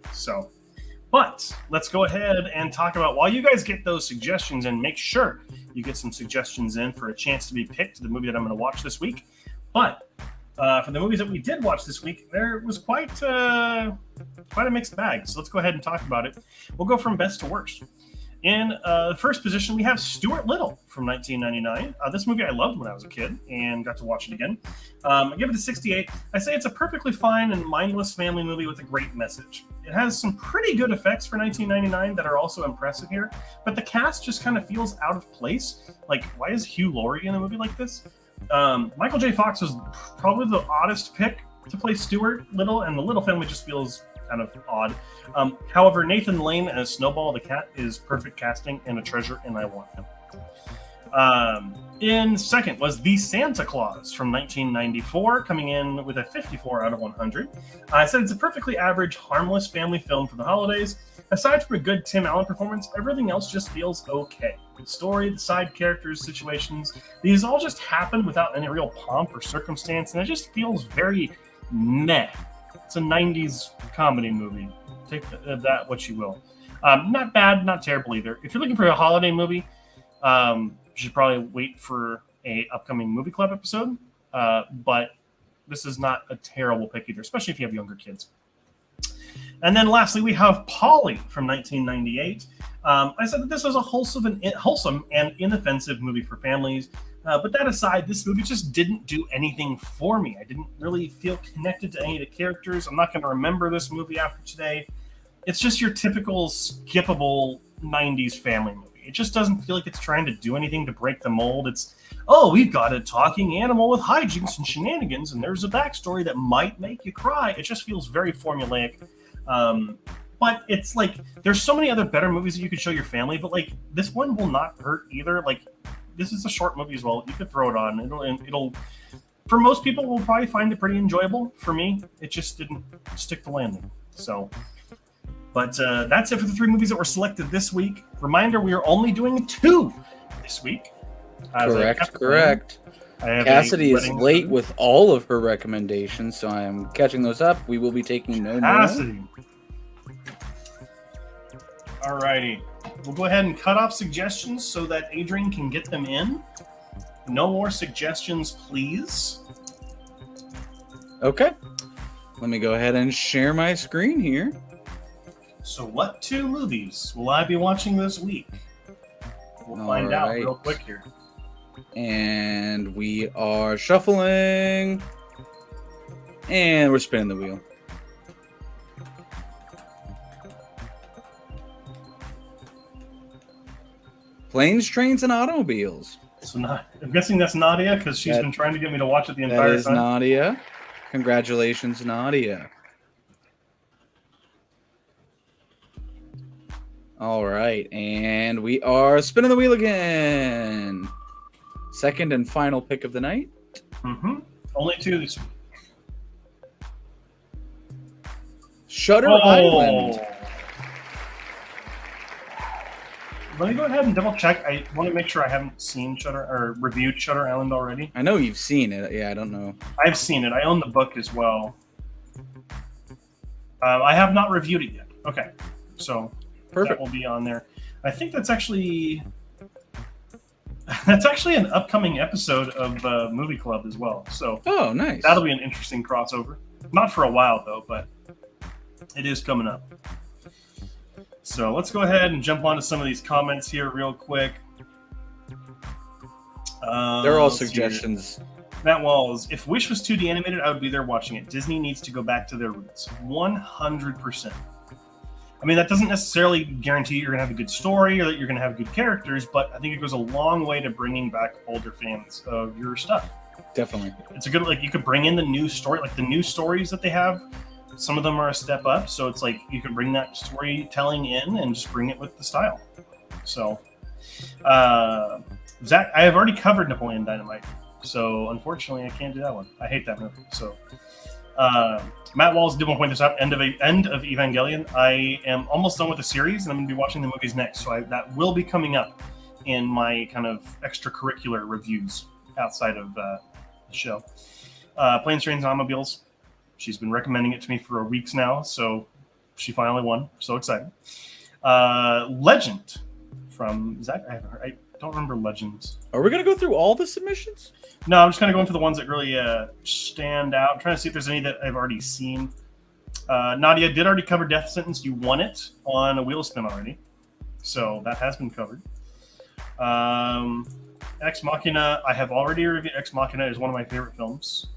But let's go ahead and talk about, while you guys get those suggestions, and make sure you get some suggestions in for a chance to be picked, the movie that I'm going to watch this week. But for the movies that we did watch this week, there was quite a mixed bag. So let's go ahead and talk about it. We'll go from best to worst. In the first position, we have Stuart Little from 1999. This movie I loved when I was a kid and got to watch it again. I give it a 68. I say it's a perfectly fine and mindless family movie with a great message. It has some pretty good effects for 1999 that are also impressive here, but the cast just kind of feels out of place. Like, why is Hugh Laurie in a movie like this? Michael J. Fox was probably the oddest pick to play Stuart Little, and the Little family just feels kind of odd. However, Nathan Lane as Snowball the cat is perfect casting and a treasure, and I want him. In second was The Santa Claus from 1994, coming in with a 54 out of 100. I said it's a perfectly average, harmless family film for the holidays. Aside from a good Tim Allen performance, everything else just feels okay. The story, the side characters, situations, these all just happen without any real pomp or circumstance, and it just feels very meh. It's a 90s comedy movie. Take that what you will. Not bad, not terrible either. If you're looking for a holiday movie, you should probably wait for a upcoming movie club episode. But this is not a terrible pick either, especially if you have younger kids. And then lastly, we have Polly from 1998. I said that this was a wholesome and inoffensive movie for families. But that aside, this movie just didn't do anything for me. I didn't really feel connected to any of the characters. I'm not going to remember this movie after today. It's just your typical skippable 90s family movie. It just doesn't feel like it's trying to do anything to break the mold. It's, oh, we've got a talking animal with hijinks and shenanigans, and there's a backstory that might make you cry. It just feels very formulaic. But it's like, there's so many other better movies that you could show your family, but like, this one will not hurt either. Like, this is a short movie as well. You could throw it on. It'll for most people, will probably find it pretty enjoyable. For me, it just didn't stick the landing. So, but that's it for the 3 movies that were selected this week. Reminder, we are only doing 2 this week. Correct. Cassidy is late with all of her recommendations, so I am catching those up. We will be taking no more. Cassidy. Alrighty. We'll go ahead and cut off suggestions so that Adrian can get them in. No more suggestions, please. Okay. Let me go ahead and share my screen here. So what 2 movies will I be watching this week? We'll find out real quick here. And we are shuffling. And we're spinning the wheel. Planes, Trains, and Automobiles. So I'm guessing that's Nadia, because she's been trying to get me to watch it the entire time. That is Nadia. Congratulations, Nadia. All right, and we are spinning the wheel again. Second and final pick of the night. Mm-hmm. Only 2 this week. Shutter Island. Let me go ahead and double check. I want to make sure I haven't seen Shutter or reviewed Shutter Island already. I know you've seen it. Yeah, I don't know. I've seen it. I own the book as well. I have not reviewed it yet. Okay, so perfect. That will be on there. I think that's actually an upcoming episode of Movie Club as well. So oh, nice. That'll be an interesting crossover. Not for a while though, but it is coming up. So let's go ahead and jump onto some of these comments here real quick. They're all suggestions. Matt Walls, if Wish was 2D animated, I would be there watching it. Disney needs to go back to their roots. 100%. I mean, that doesn't necessarily guarantee you're going to have a good story or that you're going to have good characters, but I think it goes a long way to bringing back older fans of your stuff. Definitely. It's a good, like, you could bring in the new story, like the new stories that they have. Some of them are a step up, so it's like you can bring that storytelling in and just bring it with the style. So, Zach, I have already covered Napoleon Dynamite, so unfortunately I can't do that one. I hate that movie. So, Matt Walls did want to point this out. End of Evangelion. I am almost done with the series, and I'm going to be watching the movies next. So that will be coming up in my kind of extracurricular reviews outside of the show. Planes, Trains, and Automobiles. She's been recommending it to me for weeks now, so she finally won. So excited. Legend from Zach. I don't remember Legends. Are we going to go through all the submissions? No, I'm just kind of going for the ones that really stand out. I'm trying to see if there's any that I've already seen. Nadia did already cover Death Sentence. You won it on a wheel spin already. So that has been covered. Ex Machina. I have already reviewed Ex Machina. Is one of my favorite films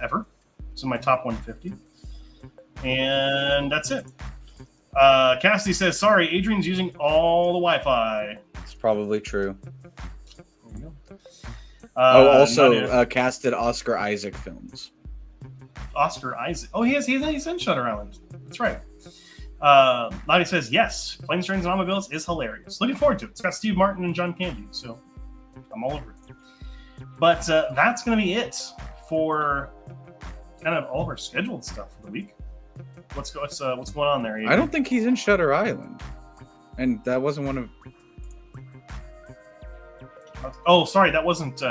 ever. It's in my top 150. And that's it. Cassidy says, sorry, Adrian's using all the Wi-Fi. It's probably true. There you go. Also, casted Oscar Isaac films. Oscar Isaac. Oh, he's in Shutter Island. That's right. Nadia says, yes, Planes, Trains, and Automobiles is hilarious. Looking forward to it. It's got Steve Martin and John Candy, so I'm all over it. But that's going to be it for kind of all of our scheduled stuff for the week. What's going on there, Adrian? I don't think he's in Shutter Island. And that wasn't one of... Oh, sorry, that wasn't...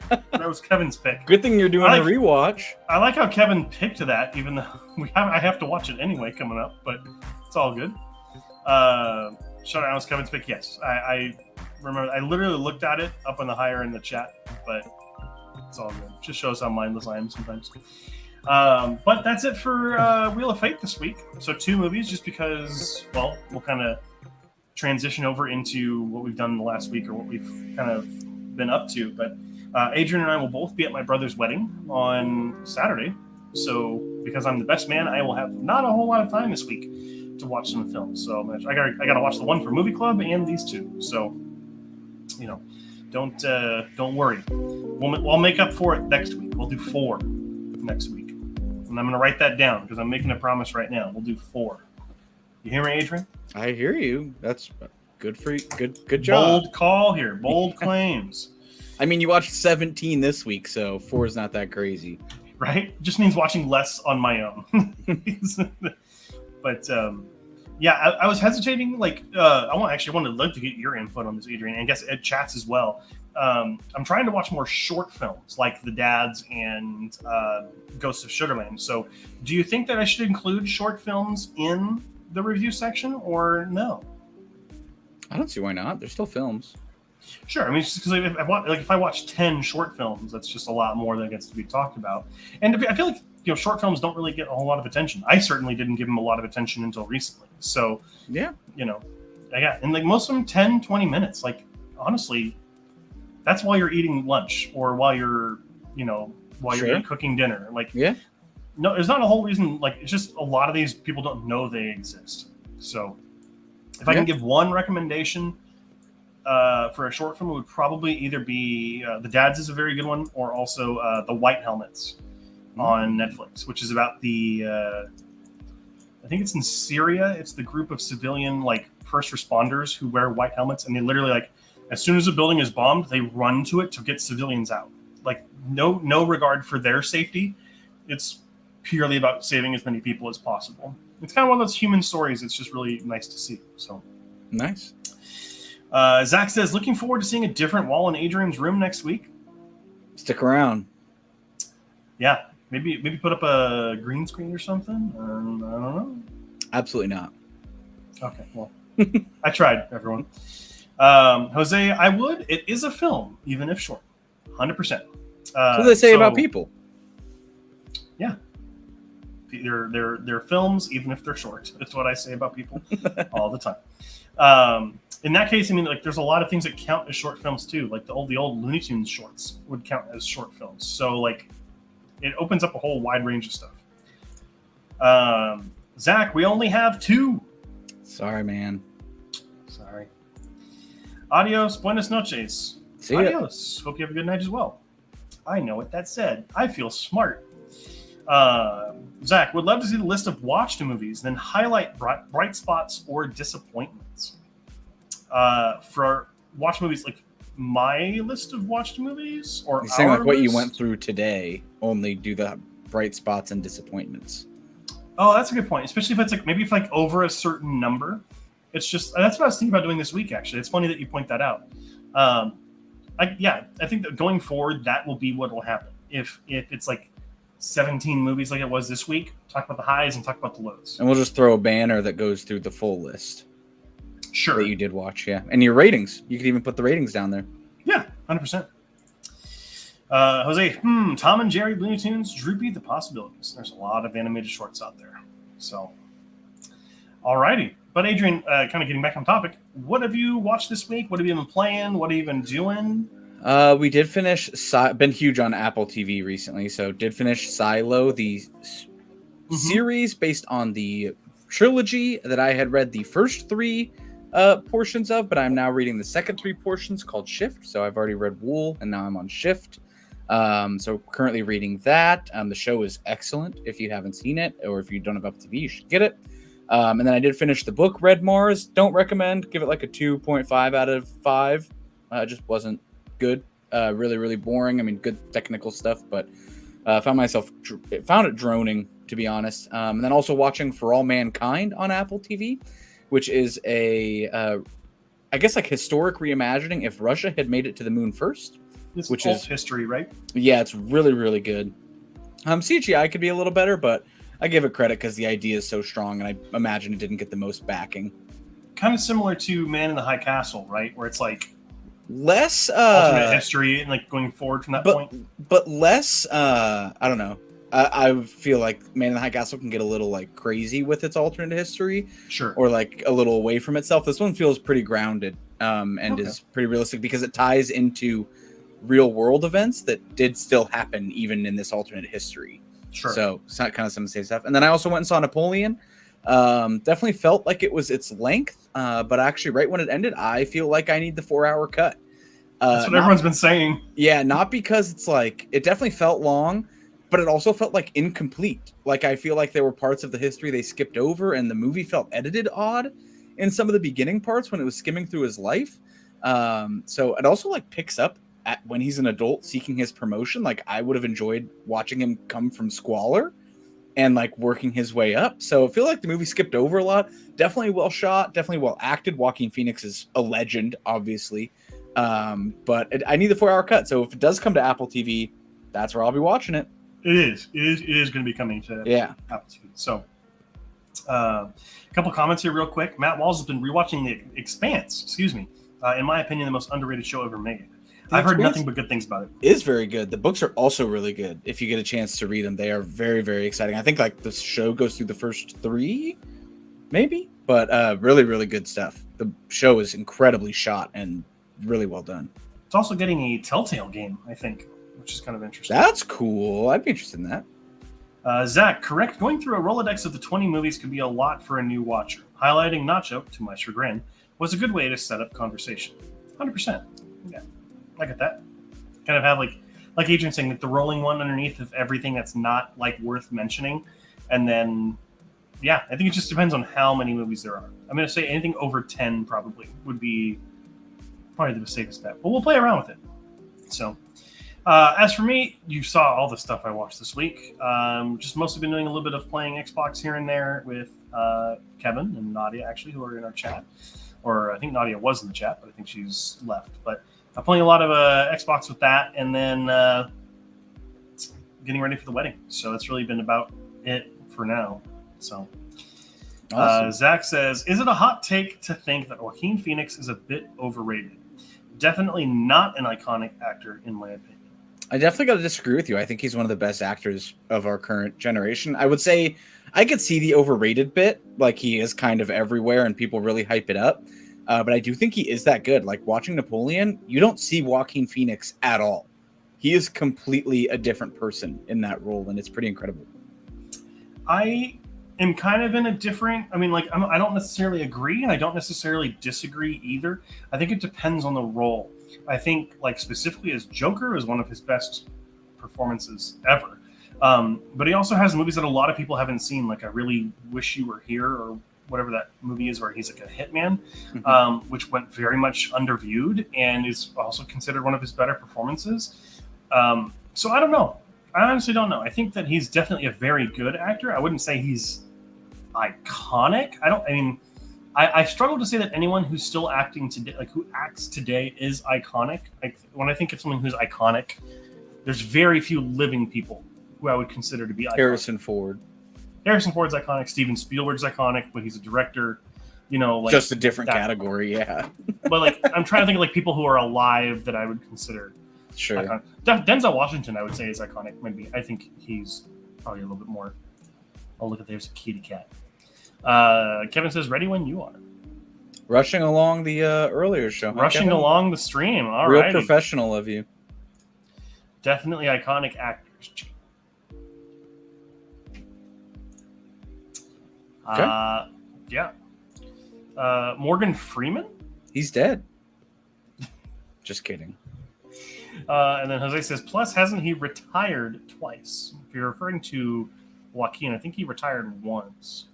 That was Kevin's pick. Good thing you're doing a rewatch. I like how Kevin picked that, even though I have to watch it anyway coming up, but it's all good. Shout out, was Kevin's pick. Yes, I remember. I literally looked at it up in the higher in the chat, but it's all good. Just shows how mindless I am sometimes. But that's it for Wheel of Fate this week. So 2 movies, just because, well, we'll kind of transition over into what we've done in the last week or what we've kind of been up to. But Adrian and I will both be at my brother's wedding on Saturday. So because I'm the best man, I will have not a whole lot of time this week to watch some films. So I gotta watch the one for Movie Club and these 2. So, don't worry. We'll make up for it next week. We'll do 4 next week. And I'm going to write that down because I'm making a promise right now. We'll do 4. You hear me, Adrian? I hear you. That's good for you. Good job. Bold call here. Bold claims. I mean, you watched 17 this week, so 4 is not that crazy. Right? It just means watching less on my own. But, I was hesitating. I wanted to get your input on this, Adrian, and I guess Ed chats as well. I'm trying to watch more short films like The Dads and Ghosts of Sugarland. So do you think that I should include short films in the review section or no? I don't see why not. They're still films. Sure. I mean, just because if I watch 10 short films, that's just a lot more that gets to be talked about. And I feel like short films don't really get a whole lot of attention. I certainly didn't give them a lot of attention until recently. So yeah, and most of them 10, 20 minutes. Like honestly, that's while you're eating lunch or while you're you're cooking dinner. No, there's not a whole reason. It's just a lot of these people don't know they exist. So if I can give one recommendation for a short film, it would probably either be The Dads is a very good one, or also The White Helmets on Netflix, which is about I think it's in Syria. It's the group of civilian first responders who wear white helmets, and they literally as soon as a building is bombed, they run to it to get civilians out. No regard for their safety. It's purely about saving as many people as possible. It's kind of one of those human stories. It's just really nice to see. So nice. Zach says, looking forward to seeing a different wall in Adrian's room next week. Stick around. Yeah. Maybe put up a green screen or something. I don't know. Absolutely not. Okay, well, I tried, everyone. Jose, I would. It is a film, even if short. 100%. What do they say about people? Yeah. They're films, even if they're short. That's what I say about people all the time. In that case, I mean, there's a lot of things that count as short films too. The old Looney Tunes shorts would count as short films. So it opens up a whole wide range of stuff. Zach, we only have 2. Sorry, man. Sorry. Adios, buenas noches. See ya. Adios. Hope you have a good night as well. I know what that said. I feel smart. Zach, would love to see the list of watched movies, then highlight bright spots or disappointments. For watched movies, my list of watched movies, or you're saying what you went through today, only do the bright spots and disappointments. Oh, that's a good point. Especially if it's maybe over a certain number. It's just that's what I was thinking about doing this week. Actually, it's funny that you point that out. I think that going forward, that will be what will happen. If it's 17 movies like it was this week, talk about the highs and talk about the lows. And we'll just throw a banner that goes through the full list. Sure. That you did watch, yeah. And your ratings. You could even put the ratings down there. Yeah, 100%. Jose, Tom and Jerry, Looney Tunes, Droopy, the possibilities. There's a lot of animated shorts out there. So, alrighty. But Adrian, kind of getting back on topic, what have you watched this week? What have you been playing? What have you been doing? We did finish, been huge on Apple TV recently, so did finish Silo, the series based on the trilogy that I had read the first 3 portions of, but I'm now reading the second 3 portions called Shift. So I've already read Wool, and now I'm on Shift. So currently reading that. The show is excellent. If you haven't seen it, or if you don't have Apple TV, you should get it. And then I did finish the book Red Mars. Don't recommend. Give it a 2.5 out of 5. It just wasn't good. Really, really boring. I mean, good technical stuff, but found it droning, to be honest. And then also watching For All Mankind on Apple TV, which is a, I guess historic reimagining if Russia had made it to the moon first. This which alt is history, right? Yeah, it's really, really good. CGI could be a little better, but I give it credit because the idea is so strong, and I imagine it didn't get the most backing. Kind of similar to Man in the High Castle, right? Where it's like Less alternate history and like going forward from that point. But less I don't know. I feel like Man in the High Castle can get a little like crazy with its alternate history, Sure. or like a little away from itself. This one feels pretty grounded, and is pretty realistic because it ties into real world events that did still happen even in this alternate history. Sure. So it's not kind of some of the same stuff. And then I also went and saw Napoleon. Definitely felt like it was its length, but actually right when it ended, I feel like I need the 4-hour cut. That's what everyone's been saying. Yeah, not because it's like, it definitely felt long, but it also felt like incomplete. Like I feel like there were parts of the history they skipped over, and the movie felt edited odd in some of the beginning parts when it was skimming through his life. So it also like picks up at when he's an adult seeking his promotion. Like I would have enjoyed watching him come from squalor and like working his way up. So I feel like the movie skipped over a lot. Definitely well shot, definitely well acted. Joaquin Phoenix is a legend, obviously. But I need the 4-hour cut. So if it does come to Apple TV, that's where I'll be watching it. It is going to be coming to Apple TV. So a couple comments here real quick. Matt Walls has been rewatching The Expanse, in my opinion, the most underrated show ever made. I've heard nothing but good things about it. It is very good. The books are also really good. If you get a chance to read them, they are very, very exciting. I think like the show goes through the first 3, maybe, but really, really good stuff. The show is incredibly shot and really well done. It's also getting a Telltale game, I think, which is kind of interesting. That's cool. I'd be interested in that. Zach, correct. Going through a Rolodex of the 20 movies could be a lot for a new watcher. Highlighting Nacho, to my chagrin, was a good way to set up conversation. 100%. Yeah, I get that. Kind of have like Adrian saying, like the rolling one underneath of everything that's not like worth mentioning. And then, yeah, I think it just depends on how many movies there are. I'm going to say anything over 10 probably would be probably the safest bet. But we'll play around with it. So, as for me, you saw all the stuff I watched this week. Just mostly been doing a little bit of playing Xbox here and there with Kevin and Nadia, actually, who are in our chat. Or I think Nadia was in the chat, but I think she's left. But I'm playing a lot of Xbox with that, and then getting ready for the wedding. So that's really been about it for now. So awesome. Zach says, is it a hot take to think that Joaquin Phoenix is a bit overrated? Definitely not an iconic actor, in my opinion. I definitely got to disagree with you. I think he's one of the best actors of our current generation. I would say I could see the overrated bit, like he is kind of everywhere and people really hype it up. But I do think he is that good. Like watching Napoleon, you don't see Joaquin Phoenix at all. He is completely a different person in that role, and it's pretty incredible. I am kind of in a different, I don't necessarily agree, and I don't necessarily disagree either. I think it depends on the role. I think, like, specifically as Joker is one of his best performances ever. But he also has movies that a lot of people haven't seen, like I Really Wish You Were Here, or whatever that movie is where he's like a hitman, which went very much underviewed and is also considered one of his better performances. So I don't know. I honestly don't know. I think that he's definitely a very good actor. I wouldn't say he's iconic. I struggle to say that anyone who's still acting today, like who acts today, is iconic. Like when I think of someone who's iconic, there's very few living people who I would consider to be iconic. Harrison Ford's iconic. Steven Spielberg's iconic, but he's a director. Like just a different category, yeah. But like, I'm trying to think of like people who are alive that I would consider sure. iconic. Denzel Washington, I would say, is iconic. Maybe I think he's probably a little bit more. Oh, look at there's a kitty cat. Kevin says, "Ready when you are." Rushing along the earlier show. Rushing along the stream. All right. Real professional of you. Definitely iconic actors. Okay. Yeah. Morgan Freeman? He's dead. Just kidding. And then Jose says, plus, hasn't he retired twice? If you're referring to Joaquin, I think he retired once.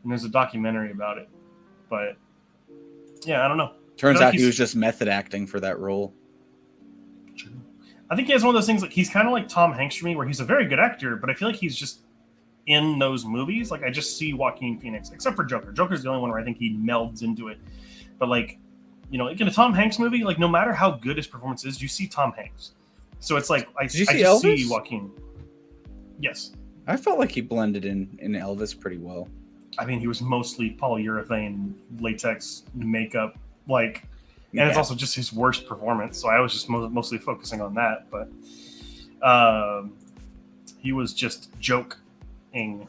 And there's a documentary about it. But, yeah, I don't know. Turns out he was just method acting for that role. I think he has one of those things, like he's kind of like Tom Hanks for me, where he's a very good actor, but I feel like he's just in those movies. Like I just see Joaquin Phoenix, except for Joker. Joker's the only one where I think he melds into it. But like like in a Tom Hanks movie, like no matter how good his performance is, you see Tom Hanks. So it's like I just see Joaquin. Yes. I felt like he blended in Elvis pretty well. I mean, he was mostly polyurethane, latex, makeup, and it's also just his worst performance. So I was just mostly focusing on that. But he was just joking.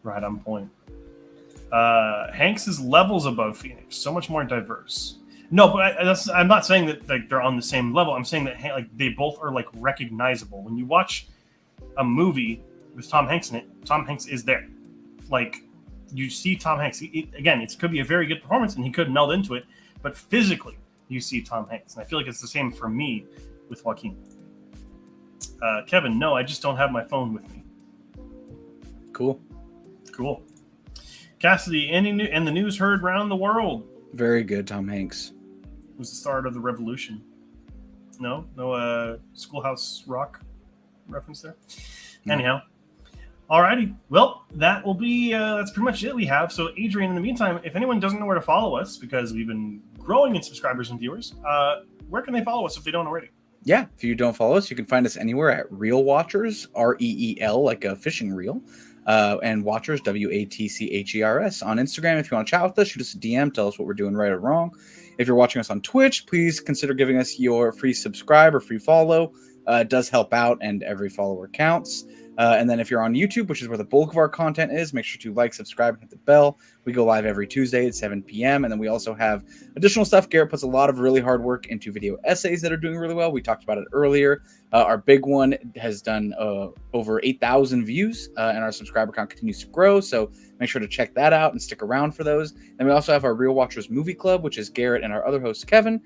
Right on point. Hanks is levels above Phoenix, so much more diverse. No, but I'm not saying that like they're on the same level. I'm saying that like they both are like recognizable. When you watch a movie with Tom Hanks in it, Tom Hanks is there. Like you see Tom Hanks. Again, it could be a very good performance, and he could meld into it. But physically, you see Tom Hanks, and I feel like it's the same for me with Joaquin. Kevin, no, I just don't have my phone with me. Cool. Cassidy, and the news heard round the world. Very good, Tom Hanks. It was the start of the revolution. No Schoolhouse Rock reference there. No. Anyhow, alrighty. Well, that will be that's pretty much it we have. So, Adrian, in the meantime, if anyone doesn't know where to follow us, because we've been growing in subscribers and viewers, where can they follow us if they don't already? Yeah, if you don't follow us, you can find us anywhere at Reel Watchers, REEL, like a fishing reel. And Watchers, WATCHERS on Instagram. If you want to chat with us, shoot us a DM, tell us what we're doing right or wrong. If you're watching us on Twitch, please consider giving us your free subscribe or free follow. It does help out, and every follower counts. And then if you're on YouTube, which is where the bulk of our content is, make sure to like, subscribe, and hit the bell. We go live every Tuesday at 7 p.m. And then we also have additional stuff. Garrett puts a lot of really hard work into video essays that are doing really well. We talked about it earlier. Our big one has done over 8,000 views, and our subscriber count continues to grow. So make sure to check that out and stick around for those. And we also have our Reel Watchers Movie Club, which is Garrett and our other host, Kevin,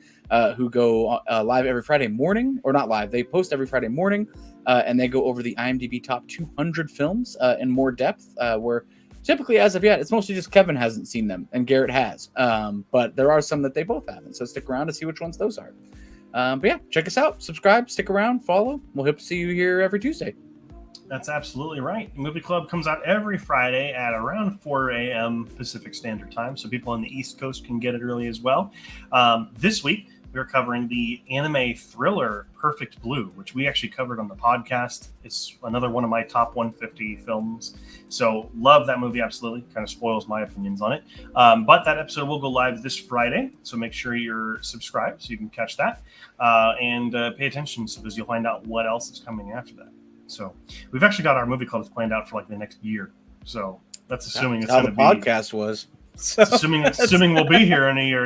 who go live every Friday morning. Or not live. They post every Friday morning, and they go over the IMDb top 200 films in more depth, where typically, as of yet, it's mostly just Kevin hasn't seen them, and Garrett has. But there are some that they both haven't. So stick around to see which ones those are. But yeah, check us out, subscribe, stick around, follow. We'll hope to see you here every Tuesday. That's absolutely right. The Movie Club comes out every Friday at around 4 a.m. Pacific Standard Time, so people on the East Coast can get it early as well. This week, we're covering the anime thriller Perfect Blue, which we actually covered on the podcast. It's another one of my top 150 films. So love that movie, absolutely. Kind of spoils my opinions on it. But that episode will go live this Friday, so make sure you're subscribed so you can catch that. And pay attention because you'll find out what else is coming after that. So we've actually got our movie clubs planned out for like the next year. So that's assuming it's how going the to be. podcast was. Assuming we'll be here in a year,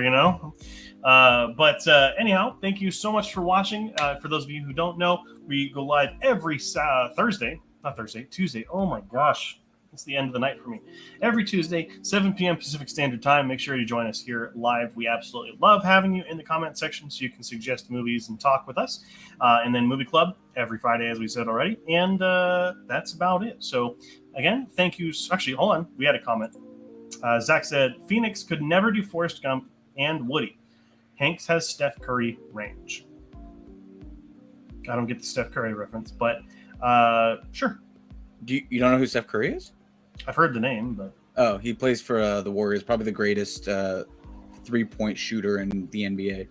But anyhow, thank you so much for watching. For those of you who don't know, we go live every Tuesday. Oh my gosh. It's the end of the night for me. Every Tuesday, 7 p.m. Pacific Standard Time. Make sure you join us here live. We absolutely love having you in the comment section so you can suggest movies and talk with us. And then Movie Club every Friday, as we said already. And that's about it. So again, thank you. Actually, hold on. We had a comment. Zach said, Phoenix could never do Forrest Gump and Woody. Hanks has Steph Curry range. I don't get the Steph Curry reference, but sure. You don't know who Steph Curry is? I've heard the name, but... Oh, he plays for the Warriors. Probably the greatest three-point shooter in the NBA.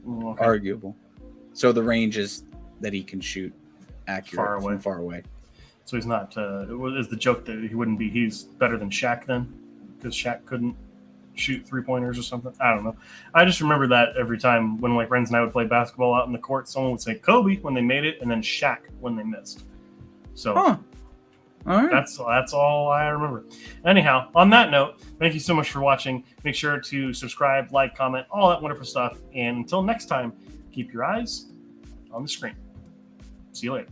Okay. Arguable. So the range is that he can shoot accurate from far away. So he's not... is the joke that he wouldn't be... He's better than Shaq then? Because Shaq couldn't shoot three-pointers or something? I don't know. I just remember that every time when my friends and I would play basketball out in the court, someone would say Kobe when they made it, and then Shaq when they missed. So... Huh. All right. That's all I remember. Anyhow, on that note, thank you so much for watching. Make sure to subscribe, like, comment, all that wonderful stuff. And until next time, keep your eyes on the screen. See you later.